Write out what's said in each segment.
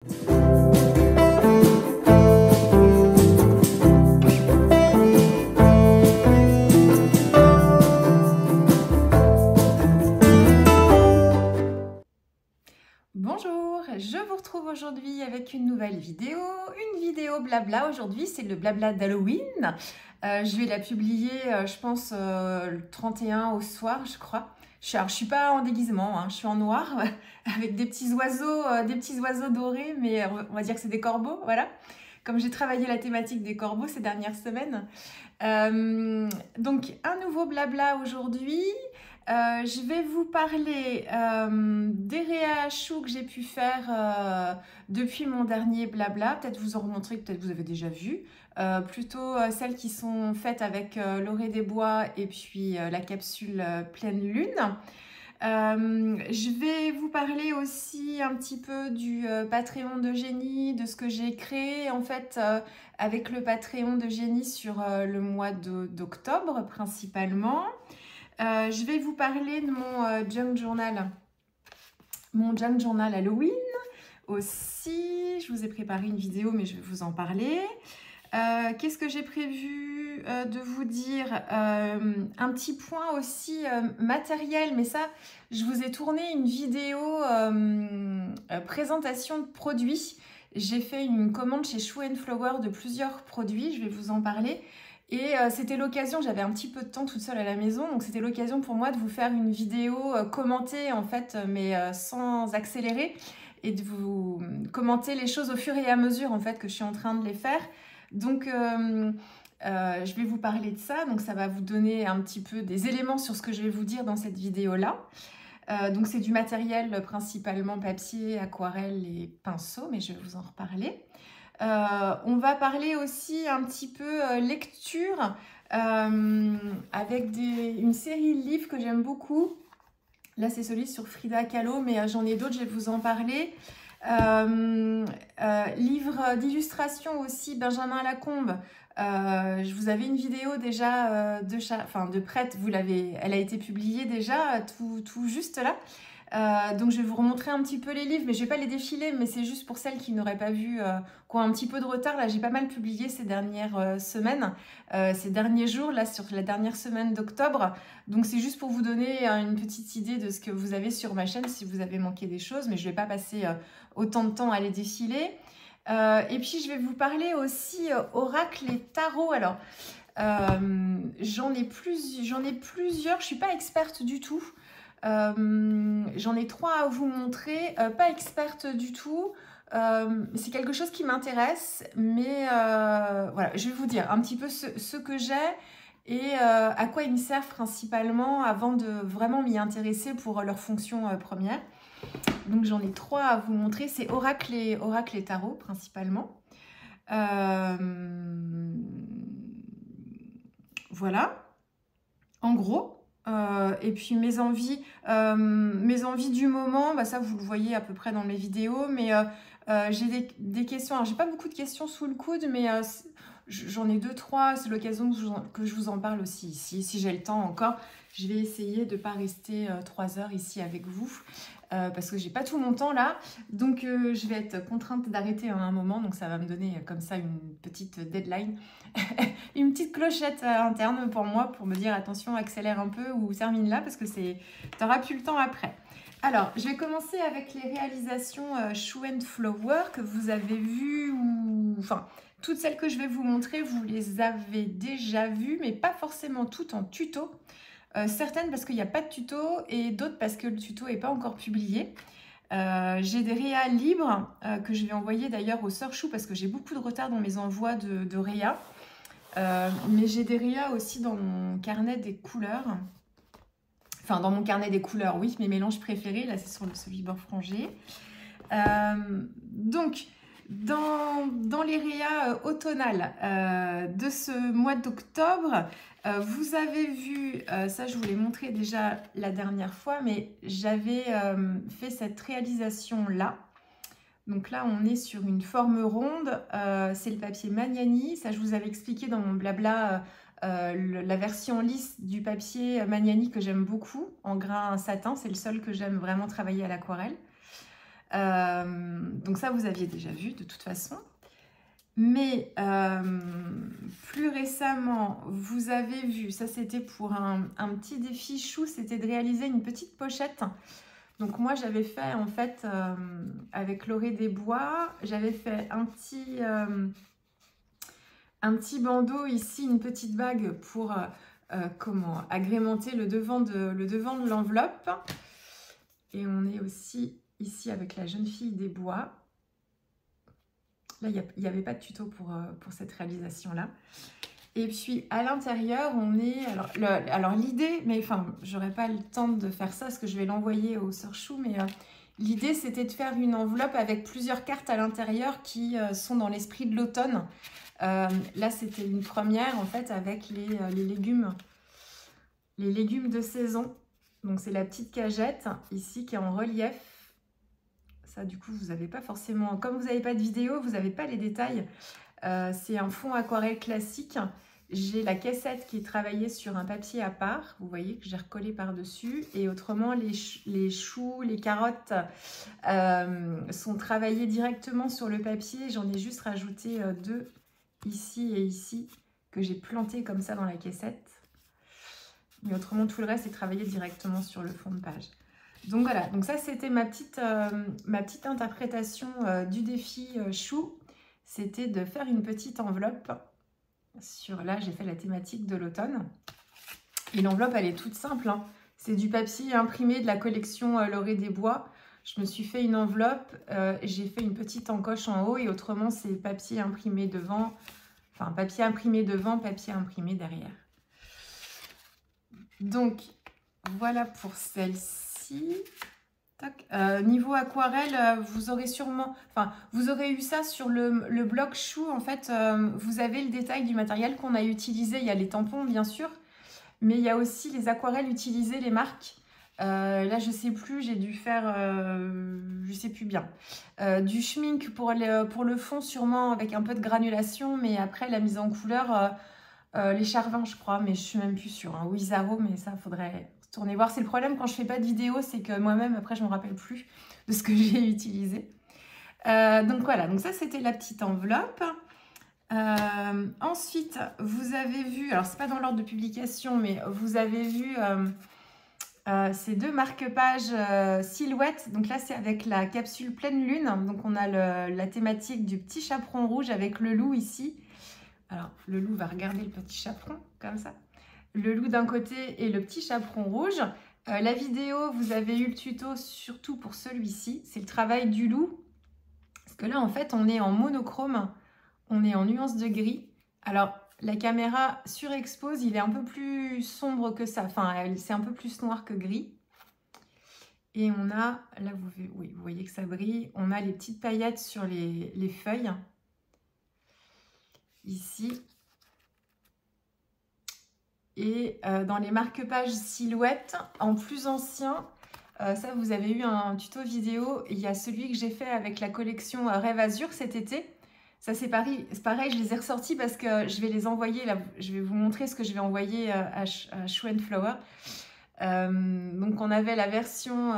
Bonjour, je vous retrouve aujourd'hui avec une nouvelle vidéo, blabla. Aujourd'hui, c'est le blabla d'Halloween. Je vais la publier, je pense, le 31 au soir, je crois. Je suis pas en déguisement, hein, je suis en noir avec des petits oiseaux dorés, mais on va dire que c'est des corbeaux, voilà. Comme j'ai travaillé la thématique des corbeaux ces dernières semaines. Donc, un nouveau blabla aujourd'hui. Je vais vous parler des réachous que j'ai pu faire depuis mon dernier blabla. Peut-être vous en remontrer, peut-être vous avez déjà vu. Plutôt celles qui sont faites avec l'orée des bois et puis la capsule pleine lune. Je vais vous parler aussi un petit peu du Patreon d'Eugénie, de ce que j'ai créé en fait avec le Patreon d'Eugénie sur le mois d'octobre principalement. Je vais vous parler de mon junk journal Halloween aussi. Je vous ai préparé une vidéo, mais je vais vous en parler. Qu'est-ce que j'ai prévu de vous dire? Un petit point aussi matériel, mais ça, je vous ai tourné une vidéo présentation de produits. J'ai fait une commande chez Shoe & Flower de plusieurs produits, je vais vous en parler. Et c'était l'occasion, j'avais un petit peu de temps toute seule à la maison, donc c'était l'occasion pour moi de vous faire une vidéo commentée en fait, mais sans accélérer, et de vous commenter les choses au fur et à mesure en fait que je suis en train de les faire. Donc je vais vous parler de ça, donc ça va vous donner un petit peu des éléments sur ce que je vais vous dire dans cette vidéo-là. Donc c'est du matériel principalement papier, aquarelle et pinceau, mais je vais vous en reparler. On va parler aussi un petit peu lecture avec une série de livres que j'aime beaucoup. Là, c'est celui sur Frida Kahlo, mais j'en ai d'autres, je vais vous en parler. Livre d'illustration aussi, Benjamin Lacombe. Je vous avais une vidéo déjà de prête, elle a été publiée déjà tout juste là. Donc je vais vous remontrer un petit peu les livres, mais je vais pas les défiler, mais c'est juste pour celles qui n'auraient pas vu, qui ont un petit peu de retard. Là, j'ai pas mal publié ces dernières semaines, ces derniers jours, là, sur la dernière semaine d'octobre. Donc c'est juste pour vous donner une petite idée de ce que vous avez sur ma chaîne si vous avez manqué des choses, mais je vais pas passer autant de temps à les défiler. Et puis je vais vous parler aussi oracle et tarot. Alors j'en ai plusieurs, je suis pas experte du tout. J'en ai 3 à vous montrer, pas experte du tout, c'est quelque chose qui m'intéresse, mais voilà, je vais vous dire un petit peu ce que j'ai et à quoi ils me servent principalement avant de vraiment m'y intéresser pour leur fonction première. Donc j'en ai 3 à vous montrer, c'est oracle et tarot principalement. Voilà, en gros. Et puis mes envies du moment, bah ça vous le voyez à peu près dans mes vidéos, mais j'ai des questions. Alors j'ai pas beaucoup de questions sous le coude, mais j'en ai 2-3, c'est l'occasion que je vous en parle aussi ici. Si j'ai le temps encore, je vais essayer de ne pas rester 3 heures ici avec vous, parce que j'ai pas tout mon temps là, donc je vais être contrainte d'arrêter à un moment, donc ça va me donner comme ça une petite deadline. Une petite clochette interne pour moi, pour me dire attention, accélère un peu ou termine là, parce que t'auras plus le temps après. Alors, je vais commencer avec les réalisations Shoe & Flower que vous avez vues, enfin, toutes celles que je vais vous montrer, vous les avez déjà vues, mais pas forcément toutes en tuto. Certaines parce qu'il n'y a pas de tuto et d'autres parce que le tuto n'est pas encore publié. J'ai des réas libres que je vais envoyer d'ailleurs aux sœurs Chou parce que j'ai beaucoup de retard dans mes envois de réas. Mais j'ai des réas aussi dans mon carnet des couleurs. Enfin, dans mon carnet des couleurs, oui, mes mélanges préférés. Là, c'est sur celui bord frangé. Donc, dans les réas automnales de ce mois d'octobre, vous avez vu, ça je vous l'ai montré déjà la dernière fois, mais j'avais fait cette réalisation-là. Donc là, on est sur une forme ronde, c'est le papier Magnani. Ça, je vous avais expliqué dans mon blabla la version lisse du papier Magnani que j'aime beaucoup, en grain satin. C'est le seul que j'aime vraiment travailler à l'aquarelle. Donc ça, vous aviez déjà vu de toute façon. Mais plus récemment, vous avez vu, ça c'était pour un petit défi chou, c'était de réaliser une petite pochette. Donc moi j'avais fait en fait avec Laurée des Bois, j'avais fait un petit bandeau ici, une petite bague pour comment agrémenter le devant de l'enveloppe. Et on est aussi ici avec la jeune fille des bois. Là, il n'y avait pas de tuto pour cette réalisation-là. Et puis, à l'intérieur, on est... Alors l'idée, mais enfin, j'aurais pas le temps de faire ça parce que je vais l'envoyer au Sœurs Chou, mais l'idée, c'était de faire une enveloppe avec plusieurs cartes à l'intérieur qui sont dans l'esprit de l'automne. Là, c'était une première, en fait, avec les légumes de saison. Donc, c'est la petite cagette, ici, qui est en relief. Ça, du coup, vous n'avez pas forcément... Comme vous n'avez pas de vidéo, vous n'avez pas les détails. C'est un fond aquarelle classique. J'ai la caissette qui est travaillée sur un papier à part. Vous voyez que j'ai recollé par-dessus. Et autrement, les choux, les carottes sont travaillés directement sur le papier. J'en ai juste rajouté 2 ici et ici que j'ai planté comme ça dans la caissette. Mais autrement, tout le reste est travaillé directement sur le fond de page. Donc voilà, donc ça c'était ma petite interprétation du défi chou. C'était de faire une petite enveloppe. Là, j'ai fait la thématique de l'automne. Et l'enveloppe, elle est toute simple, hein. C'est du papier imprimé de la collection Laurée des Bois. Je me suis fait une enveloppe, j'ai fait une petite encoche en haut et autrement, c'est papier imprimé devant, enfin papier imprimé devant, papier imprimé derrière. Donc, voilà pour celle-ci. Niveau aquarelle, vous aurez sûrement, enfin, vous aurez eu ça sur le blog chou. En fait, vous avez le détail du matériel qu'on a utilisé. Il y a les tampons, bien sûr, mais il y a aussi les aquarelles utilisées, les marques. Là, je sais plus, j'ai dû faire, je sais plus bien, du schmink pour le fond, sûrement avec un peu de granulation, mais après la mise en couleur, les Charvins, je crois, mais je suis même plus sûre. Hein. Wizaro, mais ça, faudrait tourner voir. C'est le problème quand je fais pas de vidéo, c'est que moi-même, après, je me rappelle plus de ce que j'ai utilisé. Donc voilà, donc ça, c'était la petite enveloppe. Ensuite, vous avez vu, alors c'est pas dans l'ordre de publication, mais vous avez vu ces 2 marque-pages silhouettes. Donc là, c'est avec la capsule pleine lune. Donc on a la thématique du petit chaperon rouge avec le loup ici. Alors, le loup va regarder le petit chaperon, comme ça. Le loup d'un côté et le petit chaperon rouge. La vidéo, vous avez eu le tuto surtout pour celui-ci. C'est le travail du loup. Parce que là, en fait, on est en monochrome. On est en nuance de gris. Alors, la caméra surexpose, il est un peu plus sombre que ça. Enfin, c'est un peu plus noir que gris. Et on a, là, vous voyez que ça brille. On a les petites paillettes sur les feuilles. Ici. Et dans les marque-pages silhouettes, en plus ancien, ça vous avez eu un tuto vidéo, il y a celui que j'ai fait avec la collection Rêve Azur cet été. Ça c'est pareil, je les ai ressortis parce que je vais les envoyer, là, je vais vous montrer ce que je vais envoyer à Chou & Flower. Donc on avait la version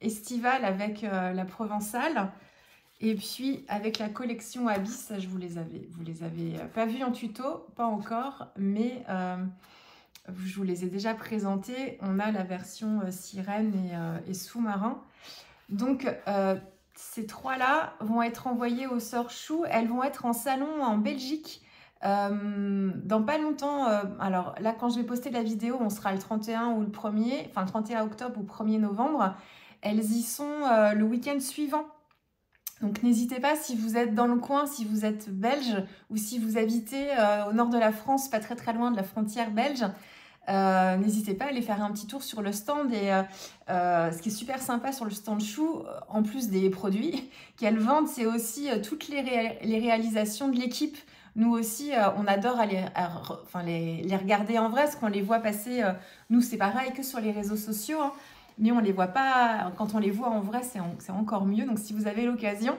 estivale avec la Provençale. Et puis, avec la collection Abyss, ça, vous les avez pas vus en tuto, pas encore, mais je vous les ai déjà présentés. On a la version sirène et sous-marin. Donc, ces 3-là vont être envoyées aux Sœurs Chou. Elles vont être en salon en Belgique dans pas longtemps. Alors là, quand je vais poster la vidéo, on sera le 31 ou le 1er, enfin le 31 octobre ou 1er novembre. Elles y sont le week-end suivant. Donc n'hésitez pas, si vous êtes dans le coin, si vous êtes belge ou si vous habitez au nord de la France, pas très très loin de la frontière belge, n'hésitez pas à aller faire un petit tour sur le stand. Et ce qui est super sympa sur le stand chou, en plus des produits qu'elles vendent, c'est aussi toutes les réalisations de l'équipe. Nous aussi, on adore aller les regarder en vrai, parce qu'on les voit passer, nous c'est pareil que sur les réseaux sociaux, hein. Mais on ne les voit pas, quand on les voit en vrai, c'est encore mieux. Donc, si vous avez l'occasion,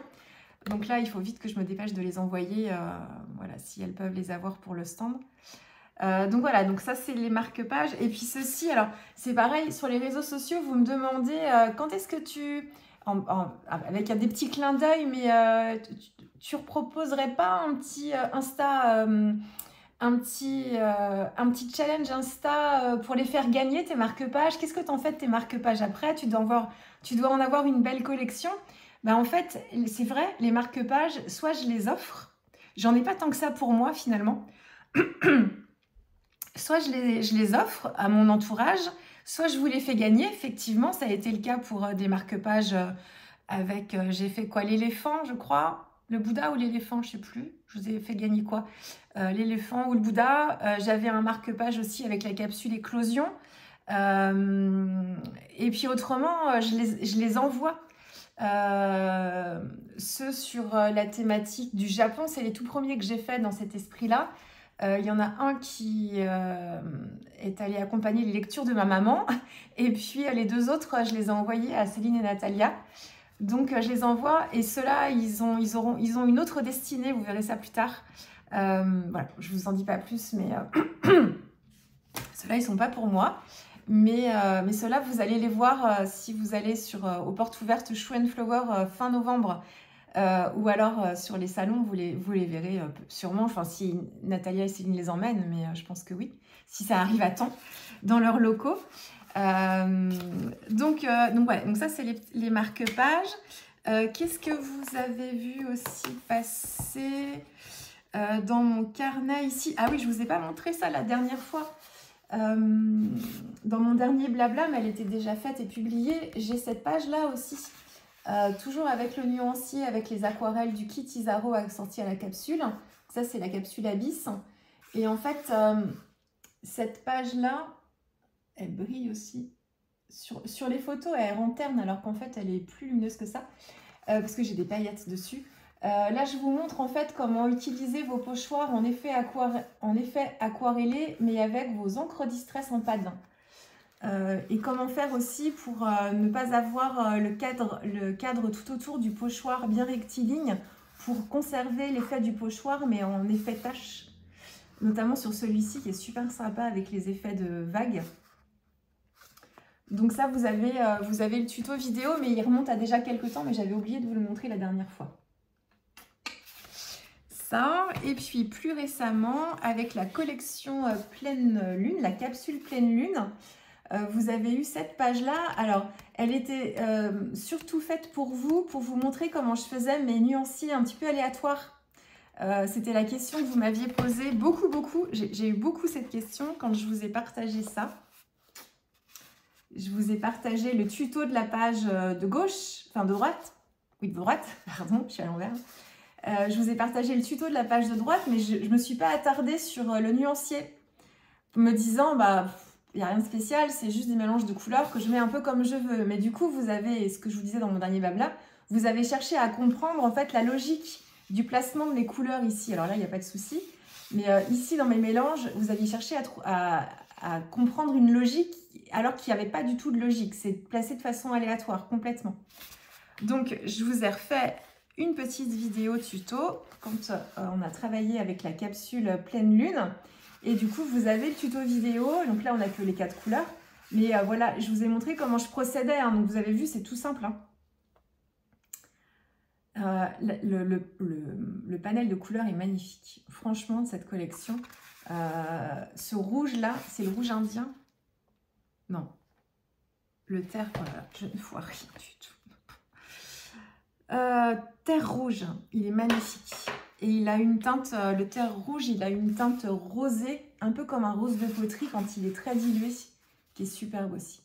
donc là, il faut vite que je me dépêche de les envoyer, voilà, si elles peuvent les avoir pour le stand. Donc voilà, donc ça, c'est les marque-pages. Et puis ceci, alors, c'est pareil, sur les réseaux sociaux, vous me demandez quand est-ce que tu... avec des petits clins d'œil, mais tu ne proposerais pas un petit Insta, un petit challenge Insta pour les faire gagner tes marque-pages? Qu'est-ce que tu en fais de tes marque-pages après? Tu dois en avoir une belle collection. Ben, en fait, c'est vrai, les marque-pages, soit je les offre, j'en ai pas tant que ça pour moi finalement, soit je les offre à mon entourage, soit je vous les fais gagner. Effectivement, ça a été le cas pour des marque-pages avec, j'ai fait quoi? L'éléphant, je crois. Le Bouddha ou l'éléphant, je sais plus. Je vous ai fait gagner quoi? L'éléphant ou le Bouddha. J'avais un marque-page aussi avec la capsule éclosion. Et puis autrement, je les envoie. Ceux sur la thématique du Japon, c'est les tout premiers que j'ai fait dans cet esprit-là. Il y en a un qui est allé accompagner les lectures de ma maman. Et puis les deux autres, je les ai envoyés à Céline et Natalia. Donc je les envoie et ceux-là, ils ont une autre destinée, vous verrez ça plus tard. Voilà, je vous en dis pas plus, mais ceux-là, ils sont pas pour moi. Mais ceux-là, vous allez les voir si vous allez aux portes ouvertes Shoe and Flower fin novembre. Ou alors sur les salons, vous les verrez sûrement. Enfin, si Natalia et Céline les emmènent, mais je pense que oui, si ça arrive à temps dans leurs locaux. Donc ça, c'est les marque-pages. Qu'est-ce que vous avez vu aussi passer dans mon carnet ici? Ah oui, je ne vous ai pas montré ça la dernière fois. Dans mon dernier blabla, mais elle était déjà faite et publiée. J'ai cette page-là aussi. Toujours avec le nuancier, avec les aquarelles du kit Isaro sorti à la capsule. Ça, c'est la capsule Abyss. Et en fait, cette page-là, elle brille aussi. Sur les photos, elle est en terne, alors qu'en fait, elle est plus lumineuse que ça, parce que j'ai des paillettes dessus. Là, je vous montre en fait comment utiliser vos pochoirs en effet aquarellé, mais avec vos encres distress en pad. Et comment faire aussi pour ne pas avoir le cadre tout autour du pochoir bien rectiligne, pour conserver l'effet du pochoir, mais en effet tache. Notamment sur celui-ci qui est super sympa avec les effets de vagues. Donc ça, vous avez le tuto vidéo, mais il remonte à déjà quelques temps, mais j'avais oublié de vous le montrer la dernière fois. Ça, et puis plus récemment, avec la collection Pleine Lune, la capsule Pleine Lune, vous avez eu cette page-là. Alors, elle était surtout faite pour vous montrer comment je faisais mes nuanciers un petit peu aléatoires. C'était la question que vous m'aviez posée beaucoup. J'ai eu beaucoup cette question quand je vous ai partagé ça. Je vous ai partagé le tuto de la page de gauche, enfin de droite. Oui, de droite, pardon, je suis à l'envers. Je vous ai partagé le tuto de la page de droite, mais je ne me suis pas attardée sur le nuancier, me disant, bah, il n'y a rien de spécial, c'est juste des mélanges de couleurs que je mets un peu comme je veux. Mais du coup, vous avez, ce que je vous disais dans mon dernier blabla, vous avez cherché à comprendre en fait la logique du placement de mes couleurs ici. Alors là, il n'y a pas de souci. Mais ici, dans mes mélanges, vous aviez cherché à comprendre une logique alors qu'il n'y avait pas du tout de logique. C'est placé de façon aléatoire, complètement. Donc, je vous ai refait une petite vidéo tuto quand on a travaillé avec la capsule Pleine Lune. Et du coup, vous avez le tuto vidéo. Donc là, on n'a que les 4 couleurs. Mais voilà, je vous ai montré comment je procédais. Hein. Donc, vous avez vu, c'est tout simple. Hein. Le panel de couleurs est magnifique. Franchement, cette collection. Ce rouge-là, c'est le rouge indien. Non. Le terre, voilà, je ne vois rien du tout. Terre rouge, il est magnifique. Et il a une teinte, le terre rouge, il a une teinte rosée, un peu comme un rose de poterie quand il est très dilué, qui est superbe aussi.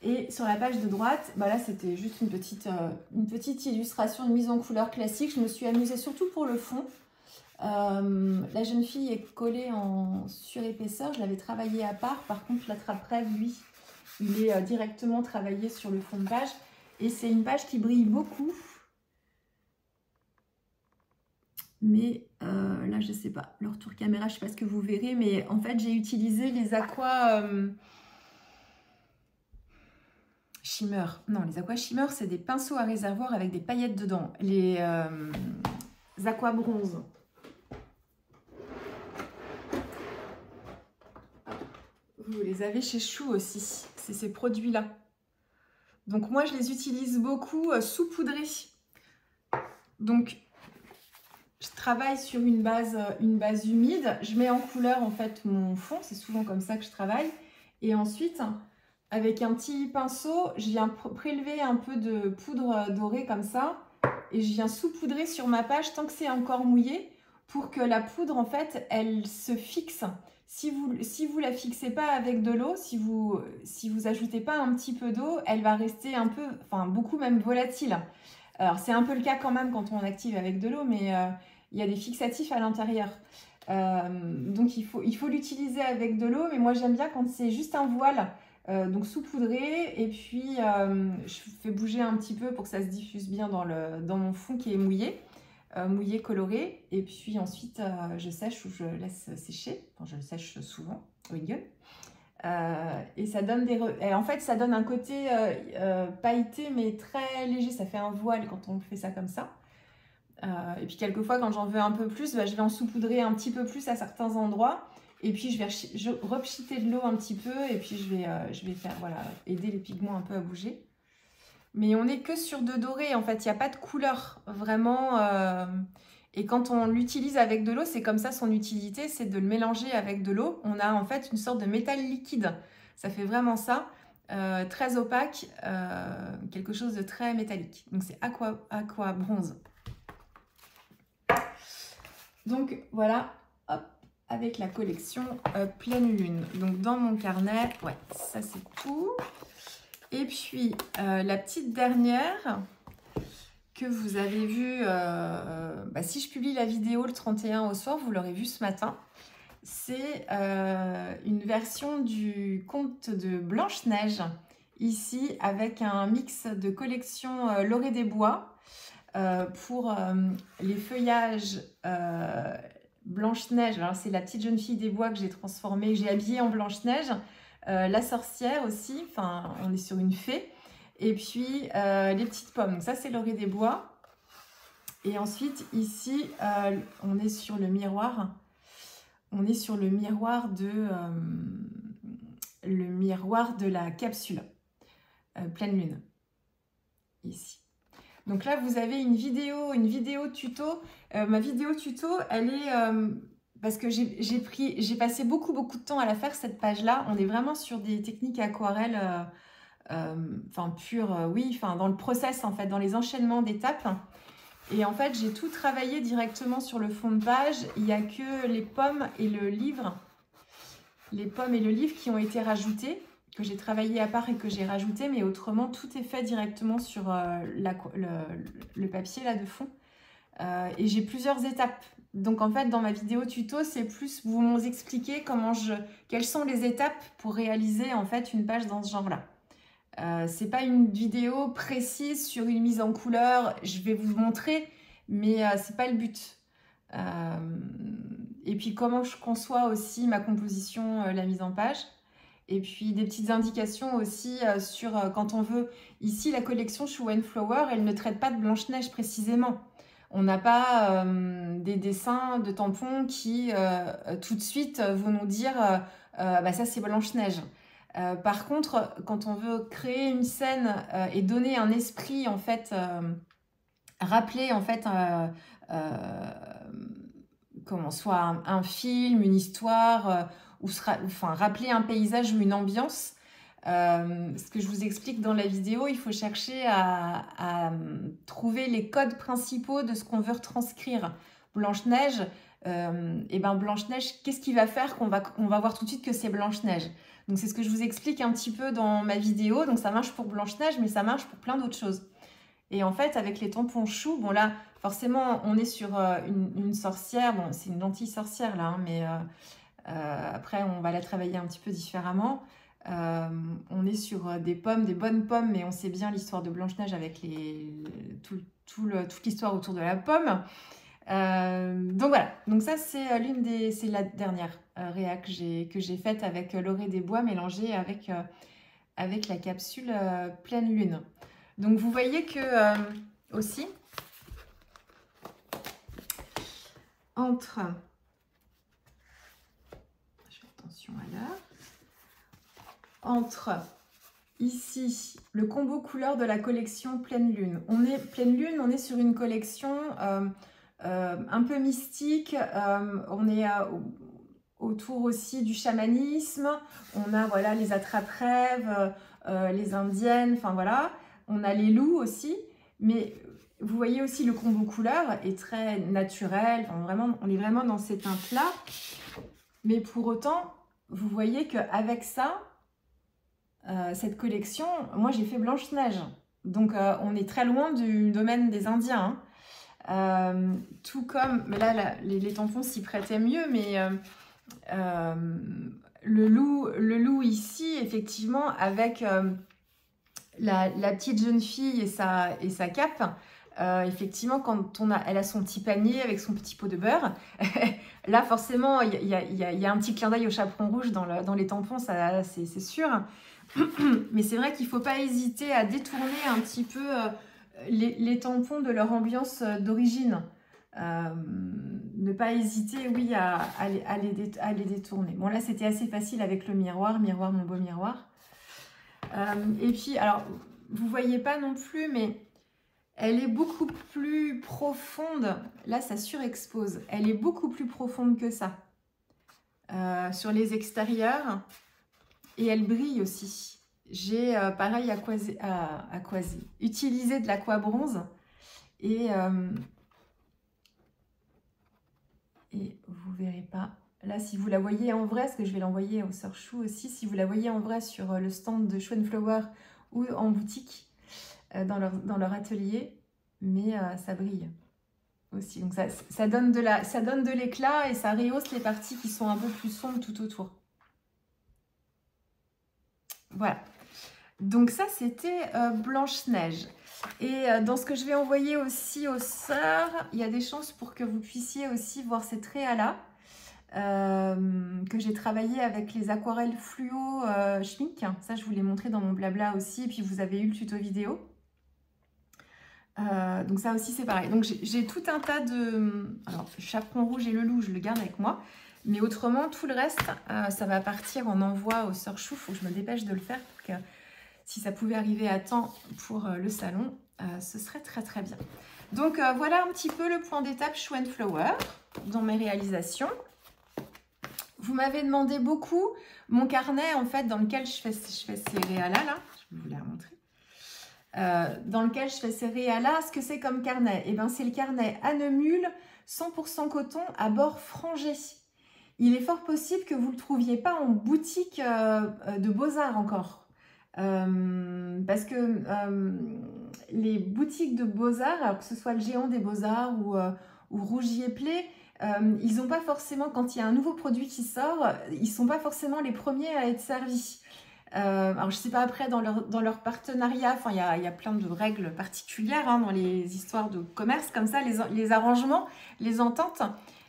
Et sur la page de droite, bah là c'était juste une petite illustration, une mise en couleur classique. Je me suis amusée surtout pour le fond. La jeune fille est collée en surépaisseur, je l'avais travaillé à part. Par contre, l'attrape-rêve, lui, il est directement travaillé sur le fond de page. Et c'est une page qui brille beaucoup. Mais là, je ne sais pas, le retour caméra, je ne sais pas ce que vous verrez. Mais en fait, j'ai utilisé les aquas shimmer. Non, les aquas shimmer, c'est des pinceaux à réservoir avec des paillettes dedans. Les aquas bronze. Vous les avez chez Chou aussi. C'est ces produits-là. Donc moi, je les utilise beaucoup saupoudrés. Donc, je travaille sur une base humide. Je mets en couleur en fait mon fond. C'est souvent comme ça que je travaille. Et ensuite, avec un petit pinceau, je viens prélever un peu de poudre dorée comme ça. Et je viens saupoudrer sur ma page tant que c'est encore mouillé pour que la poudre, en fait, elle se fixe. Si vous la fixez pas avec de l'eau, si vous ajoutez pas un petit peu d'eau, elle va rester un peu, enfin beaucoup même volatile. Alors, c'est un peu le cas quand même quand on active avec de l'eau, mais il y a des fixatifs à l'intérieur. Donc, il faut l'utiliser avec de l'eau, mais moi, j'aime bien quand c'est juste un voile, donc saupoudré, et puis je fais bouger un petit peu pour que ça se diffuse bien dans mon fond qui est mouillé, coloré, et puis ensuite, je sèche ou je laisse sécher. Enfin, je le sèche souvent au Eagle. Et ça donne en fait, ça donne un côté pailleté, mais très léger. Ça fait un voile quand on fait ça comme ça. Et puis, quelquefois, quand j'en veux un peu plus, bah, je vais en saupoudrer un petit peu plus à certains endroits. Et puis, je vais repchiter de l'eau un petit peu. Et puis, je vais faire, voilà, aider les pigments un peu à bouger. Mais on n'est que sur de doré. En fait, il n'y a pas de couleur, vraiment. Et quand on l'utilise avec de l'eau, c'est comme ça son utilité, c'est de le mélanger avec de l'eau. On a en fait une sorte de métal liquide. Ça fait vraiment ça, très opaque, quelque chose de très métallique. Donc c'est aqua bronze. Donc voilà, hop, avec la collection pleine lune. Donc dans mon carnet, ouais, ça c'est tout. Et puis la petite dernière que vous avez vue, si je publie la vidéo le 31 au soir, vous l'aurez vue ce matin. C'est une version du conte de Blanche-Neige, ici avec un mix de collection L'Orée des Bois pour les feuillages Blanche-Neige. Alors c'est la petite jeune fille des bois que j'ai transformée, que j'ai habillée en Blanche-Neige, la sorcière aussi, enfin on est sur une fée, et puis les petites pommes. Donc ça c'est L'Orée des Bois. Et ensuite ici on est sur le miroir. On est sur le miroir de la capsule pleine lune, ici. Donc là, vous avez une vidéo tuto. Ma vidéo tuto, elle est... parce que j'ai passé beaucoup de temps à la faire, cette page-là. On est vraiment sur des techniques aquarelles, pures, oui, dans le process, en fait, dans les enchaînements d'étapes. Et en fait, j'ai tout travaillé directement sur le fond de page. Il n'y a que les pommes et le livre. Les pommes et le livre qui ont été rajoutés, que j'ai travaillé à part et que j'ai rajouté. Mais autrement, tout est fait directement sur le papier là de fond. Et j'ai plusieurs étapes. Donc en fait, dans ma vidéo tuto, c'est plus vous expliquer quelles sont les étapes pour réaliser en fait une page dans ce genre-là. C'est pas une vidéo précise sur une mise en couleur, je vais vous montrer, mais c'est pas le but. Et puis comment je conçois aussi ma composition, la mise en page. Et puis des petites indications aussi sur quand on veut. Ici, la collection Shoe and Flower, elle ne traite pas de Blanche-Neige précisément. On n'a pas des dessins de tampons qui tout de suite vont nous dire ça c'est Blanche-Neige. Par contre, quand on veut créer une scène et donner un esprit, en fait, rappeler en fait soit un film, une histoire, rappeler un paysage ou une ambiance. Ce que je vous explique dans la vidéo, il faut chercher à trouver les codes principaux de ce qu'on veut retranscrire. Blanche-Neige, Blanche-Neige, qu'est-ce qui va faire qu'on va voir tout de suite que c'est Blanche-Neige? Donc c'est ce que je vous explique un petit peu dans ma vidéo. Donc ça marche pour Blanche-Neige, mais ça marche pour plein d'autres choses. Et en fait, avec les tampons choux, bon là, forcément, on est sur une sorcière. Bon, c'est une gentille sorcière là, mais après, on va la travailler un petit peu différemment. On est sur des pommes, des bonnes pommes, mais on sait bien l'histoire de Blanche-Neige avec toute l'histoire autour de la pomme. Donc voilà, donc ça c'est la dernière réa que j'ai faite avec L'Orée des Bois mélangée avec la capsule pleine lune. Donc vous voyez que aussi entre, je fais attention à l'heure, entre ici, le combo couleur de la collection Pleine Lune. On est sur une collection un peu mystique. On est autour aussi du chamanisme. On a voilà, les attrape-rêves, les indiennes, enfin voilà. On a les loups aussi. Mais vous voyez aussi le combo couleur est très naturel. Enfin, vraiment, on est vraiment dans ces teintes-là. Mais pour autant, vous voyez qu'avec ça, cette collection, moi j'ai fait Blanche-Neige. Donc on est très loin du domaine des Indiens. Hein. Tout comme, mais là les tampons s'y prêtaient mieux, mais le loup ici, effectivement, avec la petite jeune fille et sa cape, effectivement, quand elle a son petit panier avec son petit pot de beurre, là forcément il y a un petit clin d'œil au chaperon rouge dans les tampons, ça c'est sûr. Mais c'est vrai qu'il ne faut pas hésiter à détourner un petit peu les tampons de leur ambiance d'origine. Ne pas hésiter, oui, à les détourner. Bon, là, c'était assez facile avec le miroir, mon beau miroir. Et puis, alors, vous ne voyez pas non plus, mais elle est beaucoup plus profonde. Là, ça surexpose. Elle est beaucoup plus profonde que ça. Sur les extérieurs. Et elle brille aussi. J'ai, pareil, utilisé de l'aqua bronze. Et vous verrez pas. Là, si vous la voyez en vrai, parce que je vais l'envoyer au Sœur Chou aussi, si vous la voyez en vrai sur le stand de Show & Flower ou en boutique, dans leur atelier, mais ça brille aussi. Donc ça donne de l'éclat et ça rehausse les parties qui sont un peu plus sombres tout autour. Voilà. Donc ça, c'était Blanche-Neige. Et dans ce que je vais envoyer aussi aux sœurs, il y a des chances pour que vous puissiez aussi voir ces traits-là, que j'ai travaillé avec les aquarelles fluo Schmincke. Ça, je vous l'ai montré dans mon blabla aussi. Et puis, vous avez eu le tuto vidéo. Donc ça aussi, c'est pareil. Donc, j'ai tout un tas de... Alors, le chaperon rouge et le loup, je le garde avec moi. Mais autrement, tout le reste, ça va partir en envoi aux sœurs Chou. Il faut que je me dépêche de le faire pour que... Si ça pouvait arriver à temps pour le salon, ce serait très très bien. Donc voilà un petit peu le point d'étape Show & Flower dans mes réalisations. Vous m'avez demandé beaucoup mon carnet en fait dans lequel je fais ces réalas là. Je vais vous les remontrer. Dans lequel je fais ces réalas, ce que c'est comme carnet? Eh bien c'est le carnet Annemule 100% coton à bord frangé. Il est fort possible que vous ne le trouviez pas en boutique de Beaux-Arts encore. Parce que les boutiques de Beaux-Arts, que ce soit le Géant des Beaux-Arts ou Rougier Play, ils n'ont pas forcément, quand il y a un nouveau produit qui sort, ils ne sont pas forcément les premiers à être servis. Alors je ne sais pas après dans leur partenariat, enfin il y a plein de règles particulières hein, dans les histoires de commerce comme ça, les arrangements, les ententes,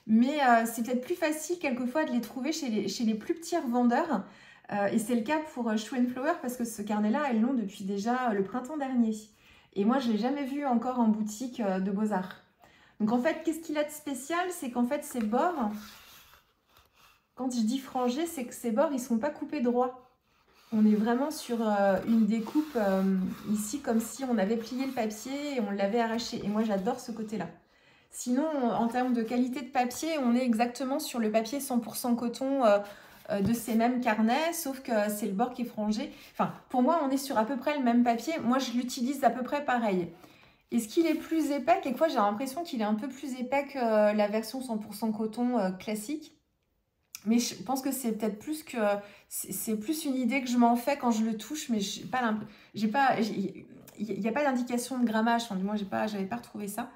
mais c'est peut-être plus facile quelquefois de les trouver chez les plus petits revendeurs. Et c'est le cas pour Show & Flower parce que ce carnet-là, elles l'ont depuis déjà le printemps dernier. Et moi, je ne l'ai jamais vu encore en boutique de Beaux-Arts. Donc en fait, qu'est-ce qu'il a de spécial? C'est qu'en fait, ces bords, quand je dis frangés, c'est que ces bords, ils ne sont pas coupés droit. On est vraiment sur une découpe ici, comme si on avait plié le papier et on l'avait arraché. Et moi, j'adore ce côté-là. Sinon, en termes de qualité de papier, on est exactement sur le papier 100% coton de ces mêmes carnets, sauf que c'est le bord qui est frangé. Enfin, pour moi, on est sur à peu près le même papier. Moi, je l'utilise à peu près pareil. Est-ce qu'il est plus épais? Quelquefois, j'ai l'impression qu'il est un peu plus épais que la version 100% coton classique. Mais je pense que c'est peut-être plus que... C'est plus une idée que je m'en fais quand je le touche, mais il n'y a pas d'indication de grammage. Enfin, du moins, j'avais pas retrouvé ça.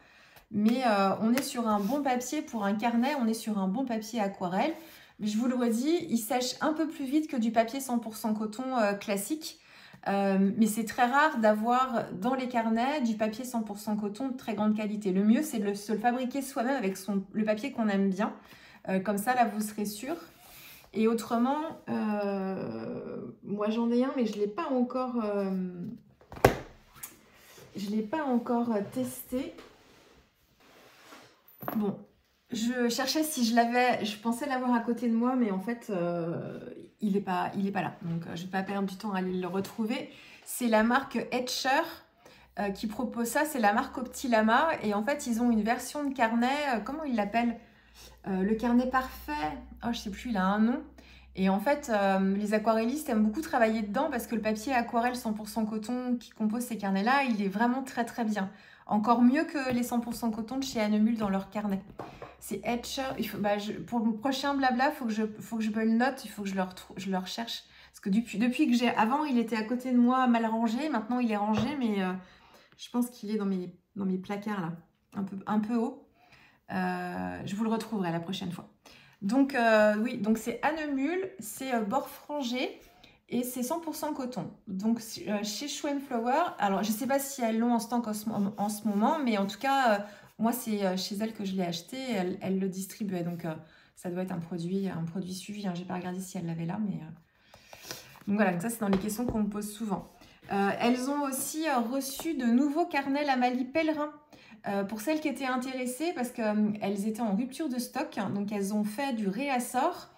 Mais on est sur un bon papier pour un carnet. On est sur un bon papier aquarelle. Mais je vous le redis, il sèche un peu plus vite que du papier 100% coton classique. Mais c'est très rare d'avoir dans les carnets du papier 100% coton de très grande qualité. Le mieux, c'est de se le fabriquer soi-même avec le papier qu'on aime bien. Comme ça, là, vous serez sûr. Et autrement, moi, j'en ai un, mais je ne l'ai pas encore... testé. Bon, Je cherchais si je l'avais, je pensais l'avoir à côté de moi, mais en fait, il est pas là. Donc, je vais pas perdre du temps à aller le retrouver. C'est la marque Etcher qui propose ça. C'est la marque Optilama. Et en fait, ils ont une version de carnet. Comment ils l'appellent? Le carnet parfait. Oh, je sais plus, il a un nom. Et en fait, les aquarellistes aiment beaucoup travailler dedans parce que le papier aquarelle 100% coton qui compose ces carnets-là, il est vraiment très très bien. Encore mieux que les 100% coton de chez Annemule dans leur carnet. C'est Etcher. Pour le prochain blabla, faut que je me le note, il faut que je le recherche. Parce que depuis que j'ai... Avant, il était à côté de moi, mal rangé. Maintenant, il est rangé, mais je pense qu'il est dans mes placards, là. Un peu haut. Je vous le retrouverai la prochaine fois. Donc, oui, donc c'est Annemule, c'est bord frangé. Et c'est 100% coton. Donc, chez Schwenflower, alors je ne sais pas si elles l'ont en stock en ce moment, mais en tout cas, moi, c'est chez elle que je l'ai acheté. Elle le distribuait. Donc, ça doit être un produit suivi. Hein. Je n'ai pas regardé si elle l'avait là, mais... Donc voilà, donc ça, c'est dans les questions qu'on me pose souvent. Elles ont aussi reçu de nouveaux carnets Lamallie Pèlerin. Pour celles qui étaient intéressées, parce qu'elles étaient en rupture de stock. Hein, donc, elles ont fait du réassort.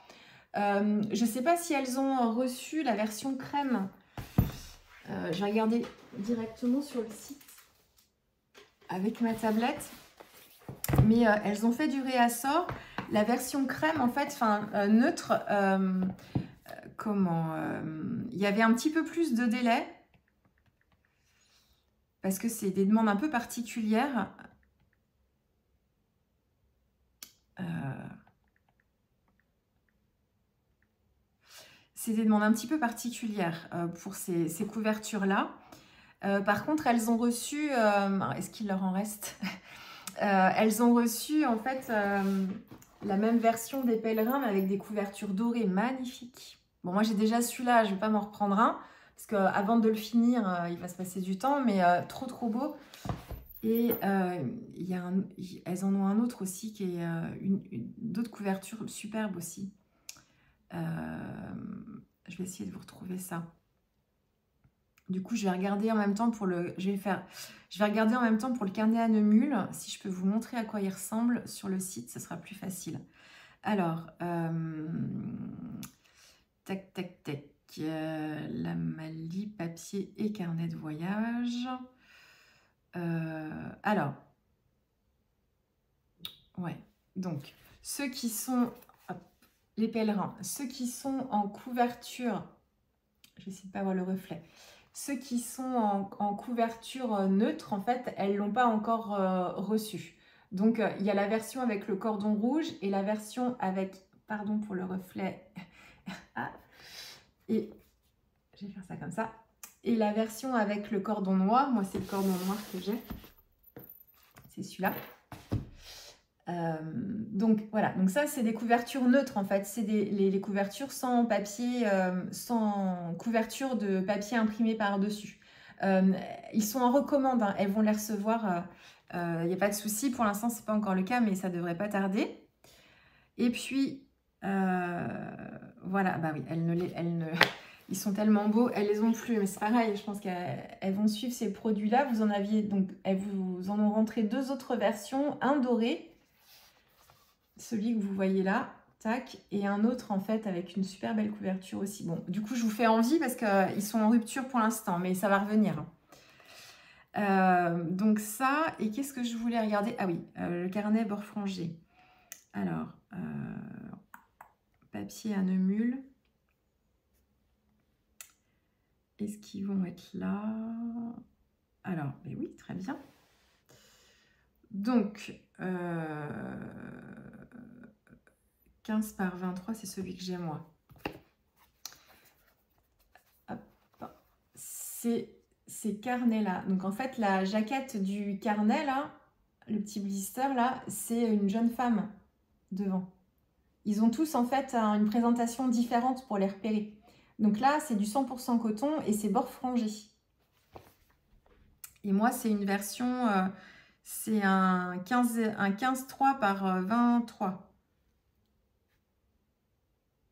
Je ne sais pas si elles ont reçu la version crème. Je vais regarder directement sur le site avec ma tablette. Mais elles ont fait du réassort. La version crème, en fait, neutre, il y avait un petit peu plus de délai. Parce que c'est des demandes un peu particulières. C'est des demandes un petit peu particulières pour ces couvertures-là. Par contre, elles ont reçu... Est-ce qu'il leur en reste? Elles ont reçu, en fait, la même version des pèlerins, mais avec des couvertures dorées magnifiques. Bon, moi, j'ai déjà celui-là, je ne vais pas m'en reprendre un, parce qu'avant de le finir, il va se passer du temps, mais trop, trop beau. Et elles en ont un autre aussi, qui est d'autres couvertures superbes aussi. Je vais essayer de vous retrouver ça. Du coup, je vais regarder en même temps pour le... Je vais regarder en même temps pour le carnet Annemule. Si je peux vous montrer à quoi il ressemble sur le site, ce sera plus facile. Alors, tac, tac, tac. Lamallie, papier et carnet de voyage. Alors, ouais. Donc, ceux qui sont... Hop, les pèlerins. Ceux qui sont en couverture... Je vais essayer de ne pas avoir le reflet. Ceux qui sont en couverture neutre, en fait, elles ne l'ont pas encore reçu. Donc, il y a la version avec le cordon rouge et la version avec... Pardon pour le reflet. Ah. Et je vais faire ça comme ça. Et la version avec le cordon noir. Moi, c'est le cordon noir que j'ai. C'est celui-là. Donc voilà, donc ça c'est des couvertures neutres en fait, c'est les couvertures sans papier, sans couverture de papier imprimé par-dessus. Ils sont en recommande, hein, elles vont les recevoir, il n'y a pas de souci, pour l'instant c'est pas encore le cas mais ça devrait pas tarder. Et puis voilà, bah oui, ils sont tellement beaux, elles les ont plus, mais c'est pareil, je pense qu'elles vont suivre ces produits-là. Vous en aviez, donc elles vous en ont rentré deux autres versions, un doré, celui que vous voyez là, tac, et un autre en fait avec une super belle couverture aussi. Bon, du coup je vous fais envie parce qu'ils sont en rupture pour l'instant, mais ça va revenir. Donc ça, et qu'est-ce que je voulais regarder? Ah oui, le carnet bord frangé. Alors, papier Annemule. Est-ce qu'ils vont être là? Alors, mais oui, très bien. Donc, 15 par 23, c'est celui que j'ai moi. C'est ces carnets-là. Donc, en fait, la jaquette du carnet, là, le petit blister, là, c'est une jeune femme devant. Ils ont tous, en fait, une présentation différente pour les repérer. Donc là, c'est du 100% coton et c'est bord frangé. Et moi, c'est une version... c'est un 15-3 par 23.